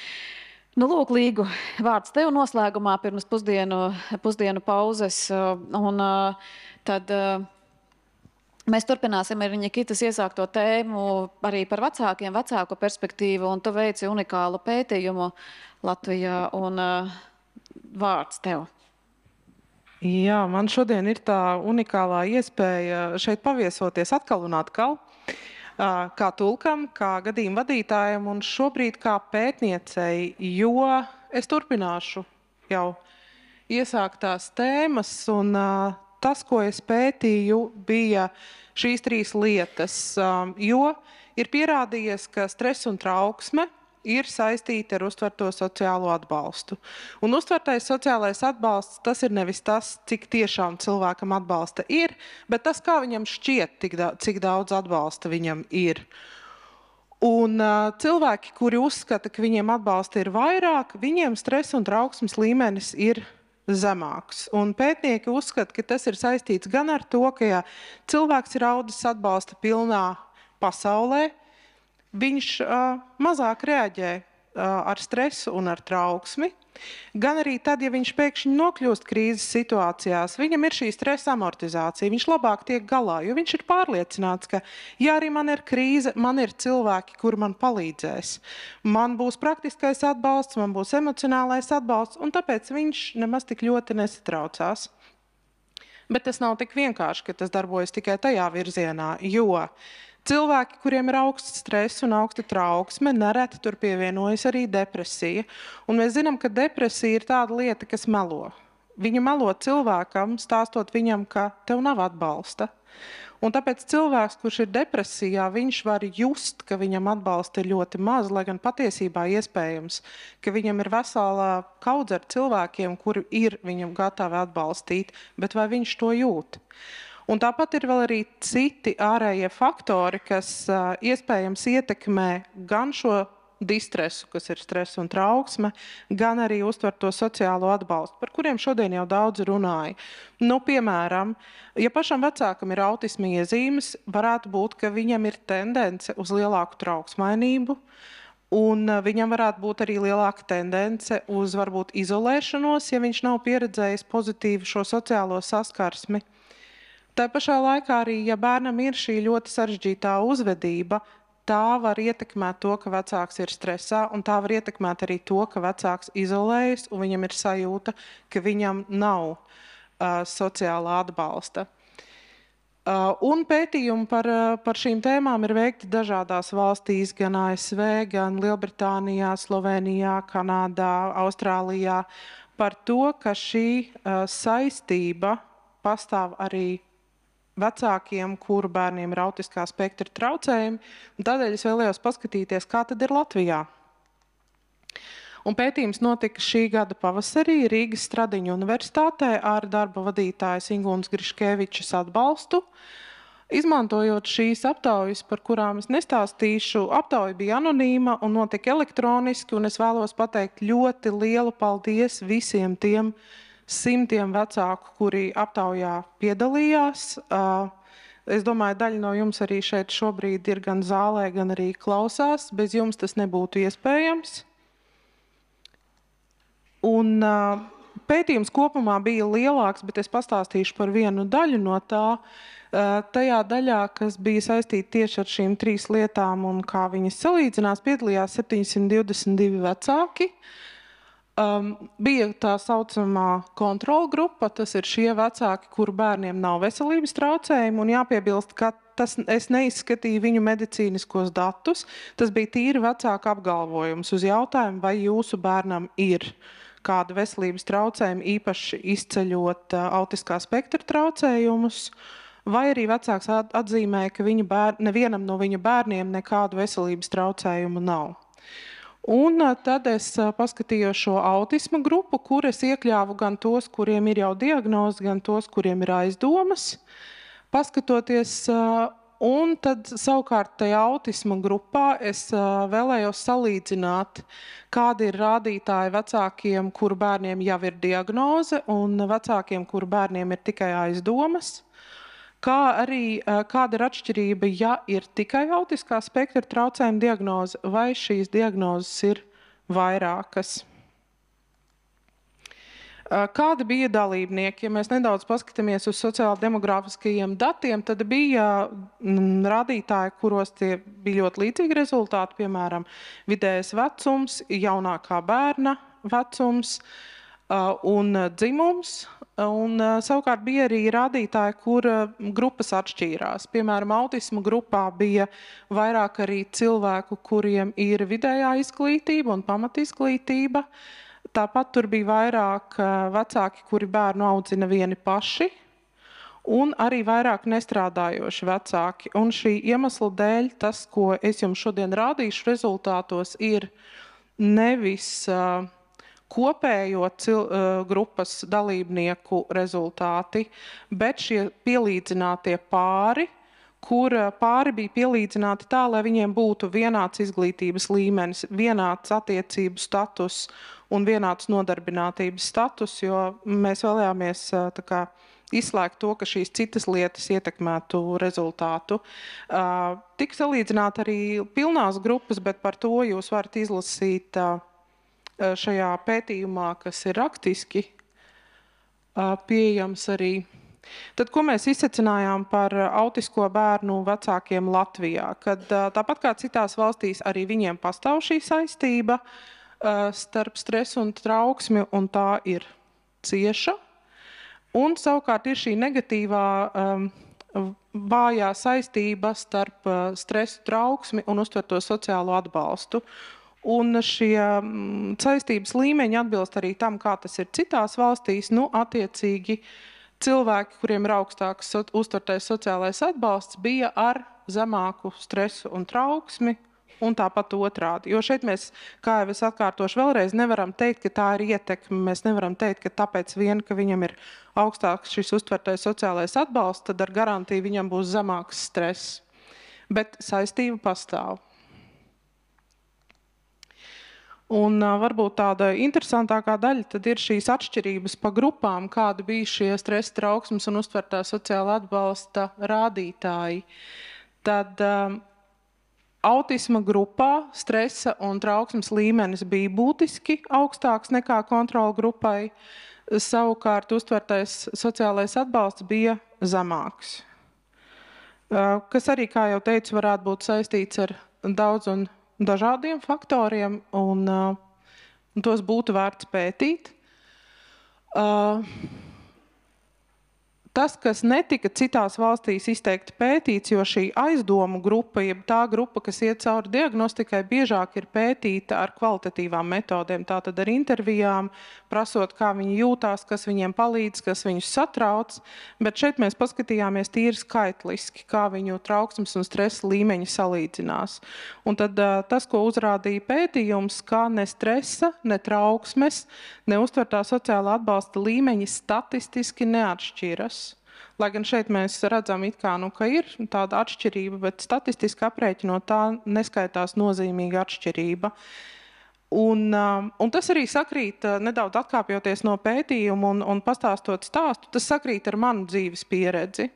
Nu, lūk, Līgu, vārds tev noslēgumā pirms pusdienu pauzes, un tad mēs turpināsim ar Nikitas iesākto tēmu arī par vecākiem, vecāku perspektīvu, un tu veici unikālu pētījumu Latvijā, un vārds tev. Jā, man šodien ir tā unikālā iespēja šeit paviesoties atkal un atkal, kā tulkam, kā gadījuma vadītājam, un šobrīd kā pētniecei, jo es turpināšu jau iesāktās tēmas, un tas, ko es pētīju, bija šīs 3 lietas, jo ir pierādījies, ka stress un trauksme ir saistīti ar uztverto sociālo atbalstu. Un uztvertais sociālais atbalsts, tas ir nevis tas, cik tiešām cilvēkam atbalsta ir, bet tas, kā viņam šķiet, cik daudz atbalsta viņam ir. Un cilvēki, kuri uzskata, ka viņiem atbalsta ir vairāk, viņiem stresa un trauksmes līmenis ir zemāks. Un pētnieki uzskata, ka tas ir saistīts gan ar to, ka ja cilvēks ir audzis atbalsta pilnā pasaulē, viņš mazāk reaģē ar stresu un ar trauksmi, gan arī tad, ja viņš pēkšņi nokļūst krīzes situācijās, viņam ir šī stresa amortizācija, viņš labāk tiek galā, jo viņš ir pārliecināts, ka, ja arī man ir krīze, man ir cilvēki, kuri man palīdzēs. Man būs praktiskais atbalsts, man būs emocionālais atbalsts, un tāpēc viņš nemaz tik ļoti nesatraucās. Bet tas nav tik vienkārši, ka tas darbojas tikai tajā virzienā, jo cilvēki, kuriem ir augsts stress un augsta trauksme, nereti tur pievienojas arī depresija. Un mēs zinām, ka depresija ir tāda lieta, kas melo. Viņa melo cilvēkam, stāstot viņam, ka tev nav atbalsta. Un tāpēc cilvēks, kurš ir depresijā, viņš var just, ka viņam atbalsta ir ļoti maz, lai gan patiesībā iespējams, ka viņam ir vesela kaudze ar cilvēkiem, kuri ir viņam gatavi atbalstīt, bet vai viņš to jūt? Un tāpat ir vēl arī citi ārējie faktori, kas iespējams ietekmē gan šo distresu, kas ir stress un trauksme, gan arī uztverto sociālo atbalstu, par kuriem šodien jau daudz runāja. Nu, piemēram, ja pašam vecākam ir autisma iezīmes, varētu būt, ka viņam ir tendence uz lielāku trauksmainību, un viņam varētu būt arī lielāka tendence uz varbūt izolēšanos, ja viņš nav pieredzējis pozitīvu šo sociālo saskarsmi. Tā pašā laikā arī, ja bērnam ir šī ļoti sarežģītā uzvedība, tā var ietekmēt to, ka vecāks ir stresā, un tā var ietekmēt arī to, ka vecāks izolējas, un viņam ir sajūta, ka viņam nav sociālā atbalsta. Un pētījumi par šīm tēmām ir veikti dažādās valstīs, gan ASV, gan Lielbritānijā, Slovenijā, Kanādā, Austrālijā, par to, ka šī saistība pastāv arī vecākiem, kuru bērniem ir autiskā spektra traucējumi, un tādēļ es vēlējos paskatīties, kā tad ir Latvijā. Un pētījums notika šī gada pavasarī Rīgas Stradiņu universitātē ar darba vadītājas Ingūnas Griškevičas atbalstu. Izmantojot šīs aptaujas, par kurām es nestāstīšu, aptauja bija anonīma un notika elektroniski, un es vēlos pateikt ļoti lielu paldies visiem tiem simtiem vecāku, kuri aptaujā piedalījās. Es domāju, daļa no jums arī šeit šobrīd ir gan zālē, gan arī klausās. Bez jums tas nebūtu iespējams. Un pētījums kopumā bija lielāks, bet es pastāstīšu par vienu daļu no tā. Tajā daļā, kas bija saistīta tieši ar šīm 3 lietām un kā viņas salīdzinās, piedalījās 722 vecāki. Bija tā saucamā kontrola grupa, tas ir šie vecāki, kuru bērniem nav veselības traucējumi, un jāpiebilst, ka es neizskatīju viņu medicīniskos datus, tas bija tīri vecāku apgalvojums uz jautājumu, vai jūsu bērnam ir kāda veselības traucējuma, īpaši izceļot autiskā spektra traucējumus, vai arī vecāks atzīmēja, ka nevienam no viņa bērniem nekādu veselības traucējumu nav. Un tad es paskatījos šo autisma grupu, kur es iekļāvu gan tos, kuriem ir jau diagnoze, gan tos, kuriem ir aizdomas. Paskatoties, un tad savukārt tajā autisma grupā es vēlējos salīdzināt, kādi ir rādītāji vecākiem, kuru bērniem jau ir diagnoze, un vecākiem, kuru bērniem ir tikai aizdomas. Kā arī kāda ir atšķirība, ja ir tikai autiskā spektra traucējuma diagnoze, vai šīs diagnozes ir vairākas. Kādi bija dalībnieki? Ja mēs nedaudz paskatāmies uz sociāla-demografiskajiem datiem, tad bija rādītāji, kuros tie bija ļoti līdzīgi rezultāti, piemēram, vidējais vecums, jaunākā bērna vecums un dzimums. Un savukārt bija arī rādītāji, kur grupas atšķīrās. Piemēram, autisma grupā bija vairāk arī cilvēku, kuriem ir vidējā izglītība un pamatizglītība. Tāpat tur bija vairāk vecāki, kuri bērnu audzina vieni paši, un arī vairāk nestrādājoši vecāki. Un šī iemesla dēļ tas, ko es jums šodien rādīšu rezultātos, ir nevis kopējo grupas dalībnieku rezultāti, bet šie pielīdzinātie pāri, kur pāri bija pielīdzināti tā, lai viņiem būtu vienāds izglītības līmenis, vienāds attiecību status un vienāds nodarbinātības status, jo mēs vēlējāmies izslēgt to, ka šīs citas lietas ietekmētu rezultātu. Tik salīdzināt arī pilnās grupas, bet par to jūs varat izlasīt šajā pētījumā, kas ir rakstiski pieejams arī. Tad, ko mēs izsecinājām par autisko bērnu vecākiem Latvijā? Kad tāpat kā citās valstīs, arī viņiem pastāv šī saistība starp stresu un trauksmi, un tā ir cieša. Un savukārt ir šī negatīvā vājā saistība starp stresu, trauksmi un uztverto sociālo atbalstu. Un šie saistības līmeņi atbilst arī tam, kā tas ir citās valstīs. Attiecīgi cilvēki, kuriem ir augstāks uztvertais sociālais atbalsts, bija ar zemāku stresu un trauksmi, un tāpat otrādi. Jo šeit mēs, kā jau es atkārtošu vēlreiz, nevaram teikt, ka tā ir ietekme. Mēs nevaram teikt, ka tāpēc vien, ka viņam ir augstāks šis uztvertais sociālais atbalsts, tad ar garantiju viņam būs zemāks stress. Bet saistība pastāv. Un varbūt tāda interesantākā daļa tad ir šīs atšķirības pa grupām, kāda bija šie stresa, trauksmes un uztvertā sociāla atbalsta rādītāji. Tad autisma grupā stresa un trauksmes līmenis bija būtiski augstāks nekā kontrola grupai, savukārt uztvertais sociālais atbalsts bija zemāks. Kas arī, kā jau teicu, varētu būt saistīts ar daudz un dažādiem faktoriem, un tos būtu vērts pētīt. Tas, kas netika citās valstīs izteikti pētīts, jo šī aizdomu grupa, jeb tā grupa, kas iet cauri diagnostikai, biežāk ir pētīta ar kvalitatīvām metodēm, tātad ar intervijām, prasot, kā viņi jūtās, kas viņiem palīdz, kas viņus satrauc, bet šeit mēs paskatījāmies tīri skaitliski, kā viņu trauksmes un stresa līmeņi salīdzinās. Un tad tas, ko uzrādīja pētījums, kā ne stresa, ne trauksmes, ne uztvertā sociālā atbalsta līmeņi statistiski neatšķiras. Lai gan šeit mēs redzam, ka ir tāda atšķirība, bet statistiski aprēķinot tā neskaitās nozīmīga atšķirība. Un tas arī sakrīt, nedaudz atkāpjoties no pētījuma un pastāstot stāstu, tas sakrīt ar manu dzīves pieredzi.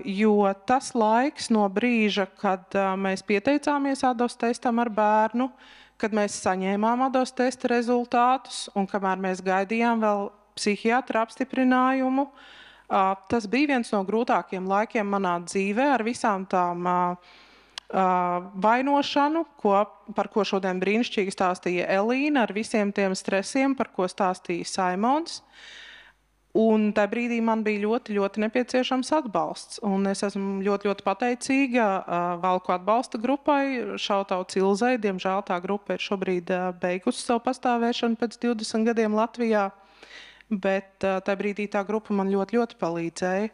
Jo tas laiks no brīža, kad mēs pieteicāmies ADOS testam ar bērnu, kad mēs saņēmām ADOS testa rezultātus un kamēr mēs gaidījām vēl psihiatra apstiprinājumu, tas bija viens no grūtākiem laikiem manā dzīvē ar visām tām vainošanu, par ko šodien brīnišķīgi stāstīja Elīna, ar visiem tiem stresiem, par ko stāstīja Saimons. Un tajā brīdī man bija ļoti, ļoti nepieciešams atbalsts. Un es esmu ļoti, ļoti pateicīga Valku atbalsta grupai, Šautauts Ilzei. Diemžēl tā grupa ir šobrīd beigusi savu pastāvēšanu pēc 20 gadiem Latvijā. Bet tajā brīdī tā grupa man ļoti, ļoti palīdzēja.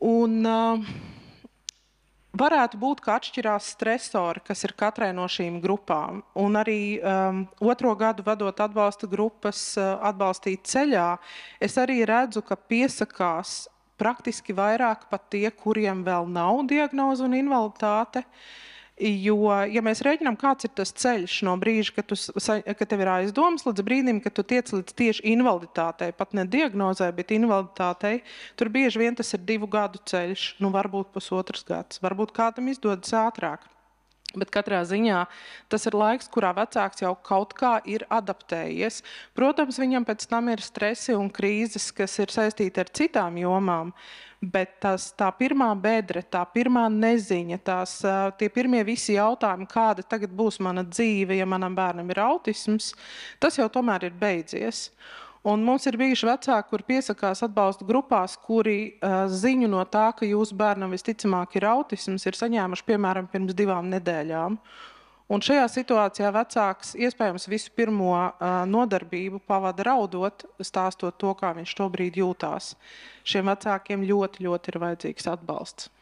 Un varētu būt, ka atšķirās stresori, kas ir katrai no šīm grupām. Un arī 2. gadu vadot atbalsta grupas atbalstīt ceļā, es arī redzu, ka piesakās praktiski vairāk pat tie, kuriem vēl nav diagnoze un invaliditāte. Jo, ja mēs rēķinām, kāds ir tas ceļš no brīža, kad tev ir aizdomas, līdz brīdim, kad tu tiec līdz tieši invaliditātei, pat ne diagnozē, bet invaliditātei, tur bieži vien tas ir 2 gadu ceļš, varbūt 1,5 gads, varbūt kādam izdodas ātrāk. Bet katrā ziņā tas ir laiks, kurā vecāks jau kaut kā ir adaptējies. Protams, viņam pēc tam ir stresi un krīzes, kas ir saistīti ar citām jomām, bet tā pirmā bedre, tā pirmā neziņa, tie pirmie visi jautājumi, kāda tagad būs mana dzīve, ja manam bērnam ir autisms, tas jau tomēr ir beidzies. Un mums ir bijuši vecāki, kur piesakās atbalsta grupās, kuri ziņu no tā, ka jūsu bērnam visticamāk ir autisms, ir saņēmuši, piemēram, pirms 2 nedēļām. Un šajā situācijā vecāks iespējams visu pirmo nodarbību pavada raudot, stāstot to, kā viņš tobrīd jūtās. Šiem vecākiem ļoti, ļoti ir vajadzīgs atbalsts.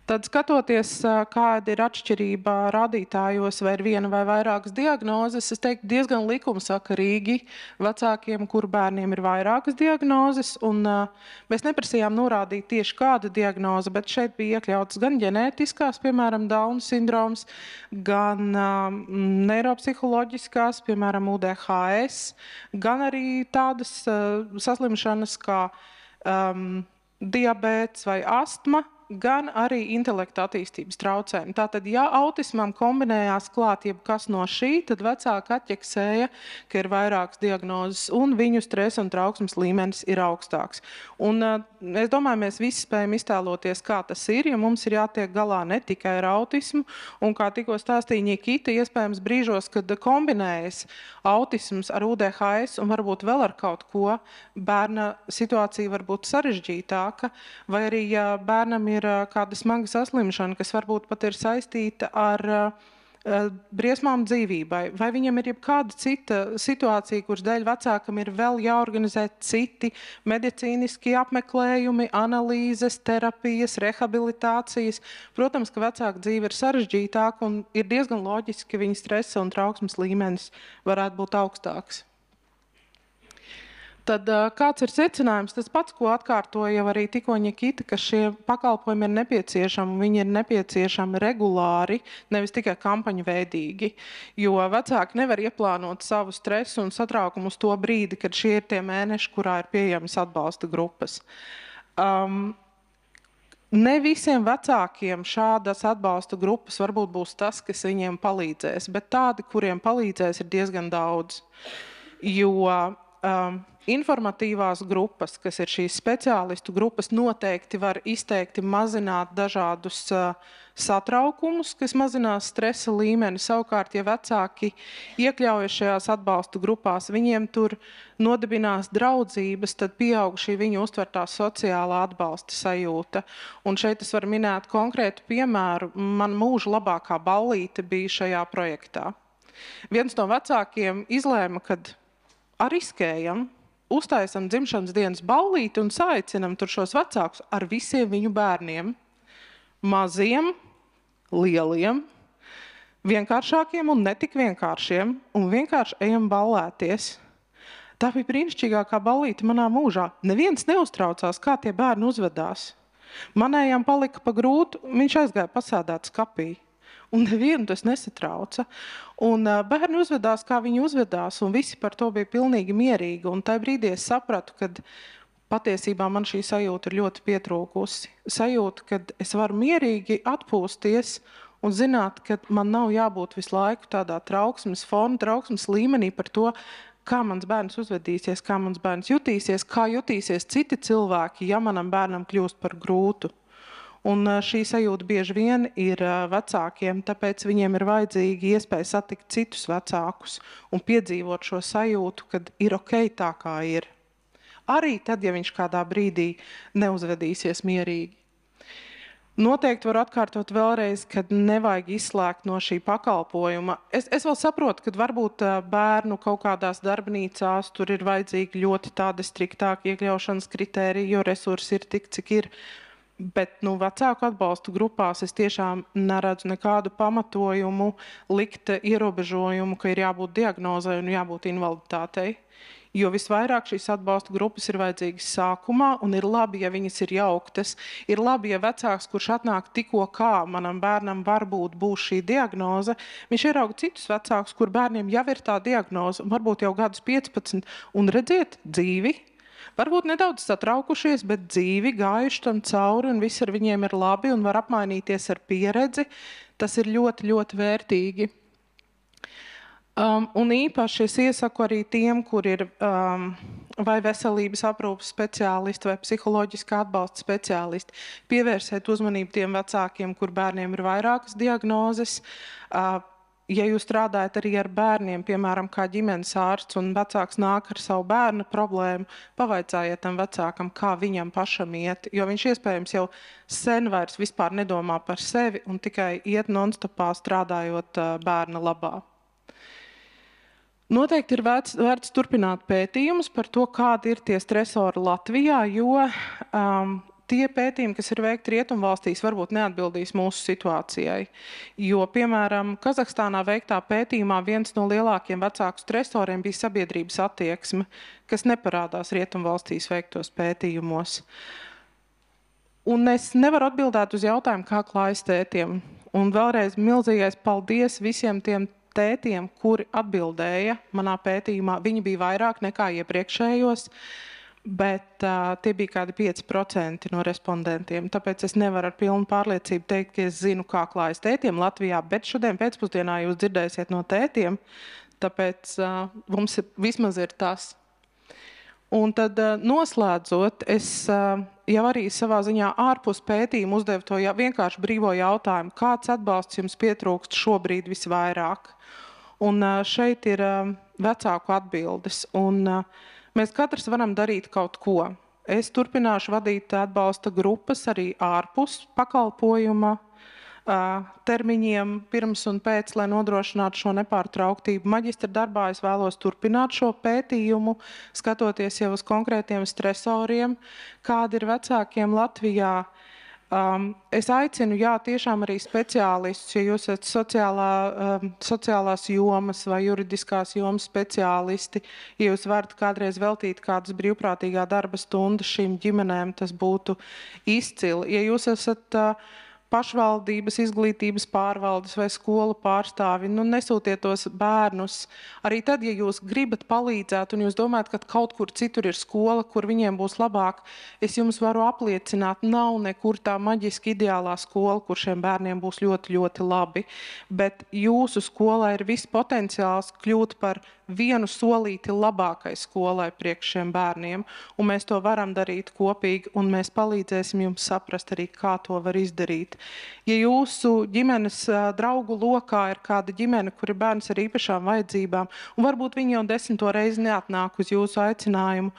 Tad skatoties, kāda ir atšķirība rādītājos, vai ir viena vai vairākas diagnozes, es teiktu diezgan likumsakarīgi vecākiem, kur bērniem ir vairākas diagnozes, un mēs neprasījām norādīt tieši kādu diagnozi, bet šeit bija iekļautas gan ģenētiskās, piemēram, Dauna sindroms, gan neiropsiholoģiskās, piemēram, UDHS, gan arī tādas saslimšanas kā diabēts vai astma, gan arī intelekta attīstības traucējumi. Tātad, ja autismam kombinējās klāt jebkas no šī, tad vecāki atķeksēja, ka ir vairākas diagnozes un viņu stresa un trauksmes līmenis ir augstāks. Un es domāju, mēs visi spējam iztēloties, kā tas ir, ja mums ir jātiek galā ne tikai ar autismu, un kā tikko stāstīja Nikita, iespējams brīžos, kad kombinējas autisms ar UDHS un varbūt vēl ar kaut ko, bērna situācija var būt sarežģītāka, vai arī, ja bērnam ir kāda smaga saslimšana, kas varbūt pat ir saistīta ar briesmām dzīvībai, vai viņam ir jebkāda cita situācija, kuras dēļ vecākam ir vēl jāorganizē citi medicīniski apmeklējumi, analīzes, terapijas, rehabilitācijas. Protams, ka vecāka dzīve ir sarežģītāka un ir diezgan loģiski, ka viņa stresa un trauksmes līmenis varētu būt augstāks. Tad kāds ir secinājums? Tas pats, ko atkārtoja jau arī tikko Nikita, ka šie pakalpojumi ir nepieciešami, viņi ir nepieciešami regulāri, nevis tikai kampaņu veidīgi, jo vecāki nevar ieplānot savu stresu un satraukumu uz to brīdi, kad šie ir tie mēneši, kurā ir pieejamas atbalsta grupas. Ne visiem vecākiem šādas atbalsta grupas varbūt būs tas, kas viņiem palīdzēs, bet tādi, kuriem palīdzēs, ir diezgan daudz, jo Informatīvās grupas, kas ir šīs speciālistu grupas, noteikti var izteikti mazināt dažādus satraukumus, kas mazinās stresa līmeni. Savukārt, ja vecāki iekļaujas šajās atbalstu grupās, viņiem tur nodibinās draudzības, tad pieaug šī viņu uztvertā sociālā atbalsta sajūta. Un šeit es varu minēt konkrētu piemēru. Man mūža labākā ballīte bija šajā projektā. Viens no vecākiem izlēma, kad riskējam, uztaisam dzimšanas dienas ballīti un saaicinam tur šos vecākus ar visiem viņu bērniem. Maziem, lieliem, vienkāršākiem un netik vienkāršiem, un vienkārši ejam ballēties. Tā bija brīnišķīgākā ballīte manā mūžā. Neviens neuztraucās, kā tie bērni uzvedās. Manējām palika pa grūtu, viņš aizgāja pasēdēt skapī. Un nevienu tas nesatrauca. Un bērni uzvedās, kā viņi uzvedās, un visi par to bija pilnīgi mierīgi. Un tajā brīdī es sapratu, ka patiesībā man šī sajūta ir ļoti pietrūkusi. Sajūta, ka es varu mierīgi atpūsties un zināt, ka man nav jābūt visu laiku tādā trauksmes fona, trauksmes līmenī par to, kā mans bērns uzvedīsies, kā mans bērns jutīsies, kā jutīsies citi cilvēki, ja manam bērnam kļūst par grūtu. Un šī sajūta bieži vien ir vecākiem, tāpēc viņiem ir vajadzīga iespēja satikt citus vecākus un piedzīvot šo sajūtu, kad ir ok tā, kā ir. Arī tad, ja viņš kādā brīdī neuzvedīsies mierīgi. Noteikti varu atkārtot vēlreiz, kad nevajag izslēgt no šī pakalpojuma. Es vēl saprotu, ka varbūt bērnu kaut kādās darbnīcās tur ir vajadzīgi ļoti tādi striktāki iekļaušanas kritēriji, jo resursi ir tik, cik ir. Bet vecāku atbalstu grupās es tiešām neredzu nekādu pamatojumu likt ierobežojumu, ka ir jābūt diagnozei un jābūt invaliditātei. Jo visvairāk šīs atbalsta grupas ir vajadzīgas sākumā un ir labi, ja viņas ir jauktas. Ir labi, ja vecāks, kurš atnāk tikko kā manam bērnam varbūt būs šī diagnoze, viņš ierauga citus vecākus, kur bērniem jau ir tā diagnoze, varbūt jau gadus 15, un redziet, dzīvi. Varbūt nedaudz satraukušies, bet dzīvi gājuši tam cauri un viss ar viņiem ir labi un var apmainīties ar pieredzi. Tas ir ļoti, ļoti vērtīgi. Un īpaši es iesaku arī tiem, kur ir vai veselības aprūpas speciālisti vai psiholoģiskā atbalsta speciālisti, pievērsiet uzmanību tiem vecākiem, kur bērniem ir vairākas diagnozes. Ja jūs strādājat arī ar bērniem, piemēram, kā ģimenes ārsts un vecāks nāk ar savu bērnu problēmu, pavaicājiet tam vecākam, kā viņam pašam iet, jo viņš iespējams jau sen vairs vispār nedomā par sevi un tikai iet nonstopā strādājot bērna labā. Noteikti ir vērts turpināt pētījumus par to, kādi ir tie stresori Latvijā, jo tie pētījumi, kas ir veikti rietumvalstīs, varbūt neatbildīs mūsu situācijai. Jo, piemēram, Kazahstānā veiktā pētījumā viens no lielākiem vecāku stresoriem bija sabiedrības attieksme, kas neparādās rietumvalstīs veiktos pētījumos. Un es nevaru atbildēt uz jautājumu, kā klājas tētiem. Un vēlreiz milzīgais paldies visiem tiem tētiem, kuri atbildēja manā pētījumā. Viņi bija vairāk nekā iepriekšējos. Bet tie bija kādi 5% no respondentiem. Tāpēc es nevaru ar pilnu pārliecību teikt, ka es zinu, kā klājas tētiem Latvijā, bet šodien pēcpusdienā jūs dzirdēsiet no tētiem, tāpēc mums vismaz ir tas. Un tad noslēdzot, es jau arī savā ziņā ārpus pētījumu uzdevu to vienkārši brīvo jautājumu, kāds atbalsts jums pietrūkst šobrīd visvairāk. Un šeit ir vecāku atbildes. Un mēs katrs varam darīt kaut ko. Es turpināšu vadīt atbalsta grupas arī ārpus pakalpojuma termiņiem pirms un pēc, lai nodrošinātu šo nepārtrauktību. Maģistra darbā es vēlos turpināt šo pētījumu, skatoties jau uz konkrētiem stresoriem, kādi ir vecākiem Latvijā. Es aicinu, tiešām arī speciālistus, ja jūs esat sociālās jomas vai juridiskās jomas speciālisti, ja jūs varat kādreiz veltīt kādas brīvprātīgā darba stundas šīm ģimenēm, tas būtu izcili. Ja jūs esat pašvaldības, izglītības pārvaldes vai skolu pārstāvi, nesūtiet tos bērnus. Arī tad, ja jūs gribat palīdzēt un jūs domājat, ka kaut kur citur ir skola, kur viņiem būs labāk, es jums varu apliecināt, nav nekur tā maģiski ideālā skola, kur šiem bērniem būs ļoti, ļoti labi. Bet jūsu skolā ir viss potenciāls kļūt par vienu solīti labākai skolai priekš šiem bērniem, un mēs to varam darīt kopīgi, un mēs palīdzēsim jums saprast arī, kā to var izdarīt. Ja jūsu ģimenes draugu lokā ir kāda ģimene, kur ir bērns ar īpašām vajadzībām, un varbūt viņi jau 10. reizi neatnāk uz jūsu aicinājumu,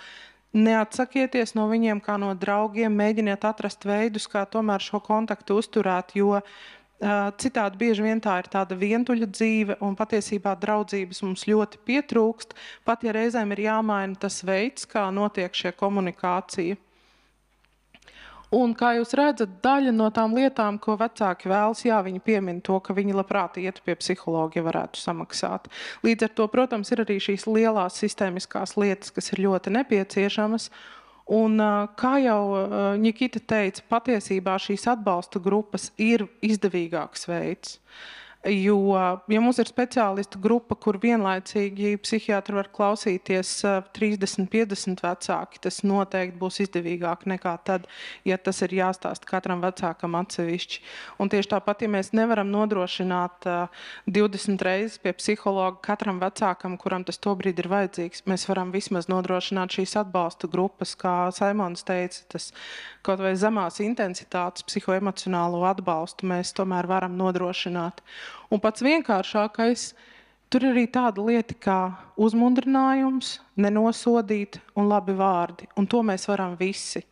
neatsakieties no viņiem kā no draugiem, mēģiniet atrast veidus, kā tomēr šo kontaktu uzturēt, jo citādi bieži vien tā ir tāda vientuļa dzīve, un patiesībā draudzības mums ļoti pietrūkst, pat ja reizēm ir jāmaina tas veids, kā notiek šie komunikācija. Un, kā jūs redzat, daļa no tām lietām, ko vecāki vēlas, viņi piemin to, ka viņi labprāt ietu pie psihologa, ja varētu samaksāt. Līdz ar to, protams, ir arī šīs lielās sistēmiskās lietas, kas ir ļoti nepieciešamas. Un, kā jau Nikita teica, patiesībā šīs atbalsta grupas ir izdevīgāks veids. Jo, ja mums ir speciālistu grupa, kur vienlaicīgi psihiatri var klausīties 30-50 vecāki, tas noteikti būs izdevīgāk nekā tad, ja tas ir jāstāsta katram vecākam atsevišķi. Un tieši tāpat, ja mēs nevaram nodrošināt 20 reizes pie psihologa katram vecākam, kuram tas tobrīd ir vajadzīgs, mēs varam vismaz nodrošināt šīs atbalsta grupas, kā Saimons teica, tas kaut vai zemās intensitātes psihoemocionālo atbalstu mēs tomēr varam nodrošināt. Un pats vienkāršākais, tur ir arī tāda lieta kā uzmundrinājums, nenosodīt un labi vārdi. Un to mēs varam visi.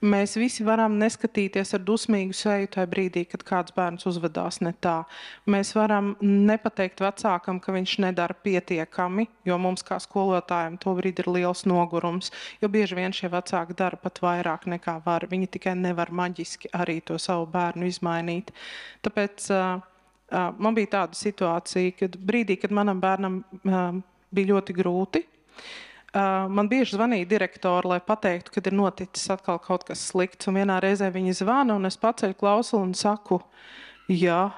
Mēs visi varam neskatīties ar dusmīgu seju tajā brīdī, kad kāds bērns uzvedās ne tā. Mēs varam nepateikt vecākam, ka viņš nedara pietiekami, jo mums kā skolotājiem to brīdi ir liels nogurums, jo bieži vien šie vecāki dara pat vairāk nekā var. Viņi tikai nevar maģiski arī to savu bērnu izmainīt. Tāpēc man bija tāda situācija, kad brīdī, kad manam bērnam bija ļoti grūti, man bieži zvanīja direktori, lai pateiktu, kad ir noticis atkal kaut kas slikts, un vienā reizē viņi zvana, un es paceļu klausuli un saku, jā.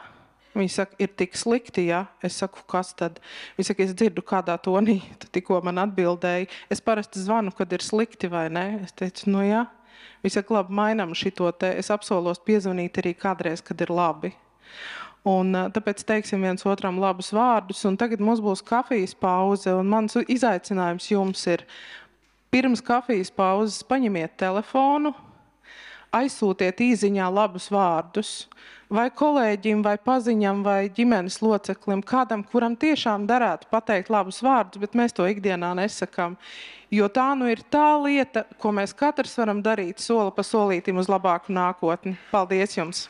Viņi saka, ir tik slikti, jā. Es saku, kas tad? Viņi saka, es dzirdu kādā tonī, tu tikko man atbildēji. Es parasti zvanu, kad ir slikti vai ne? Es teicu, jā. Viņi saka, labi, mainam šito te. Es apsolos piezvanīt arī kādreiz, kad ir labi. Un tāpēc teiksim viens otram labus vārdus, un tagad mums būs kafijas pauze, un mans izaicinājums jums ir pirms kafijas pauzes paņemiet telefonu, aizsūtiet īziņā labus vārdus, vai kolēģim, vai paziņam, vai ģimenes loceklim, kādam, kuram tiešām derētu pateikt labus vārdus, bet mēs to ikdienā nesakam. Jo tā ir tā lieta, ko mēs katrs varam darīt soli pa solītim uz labāku nākotni. Paldies jums!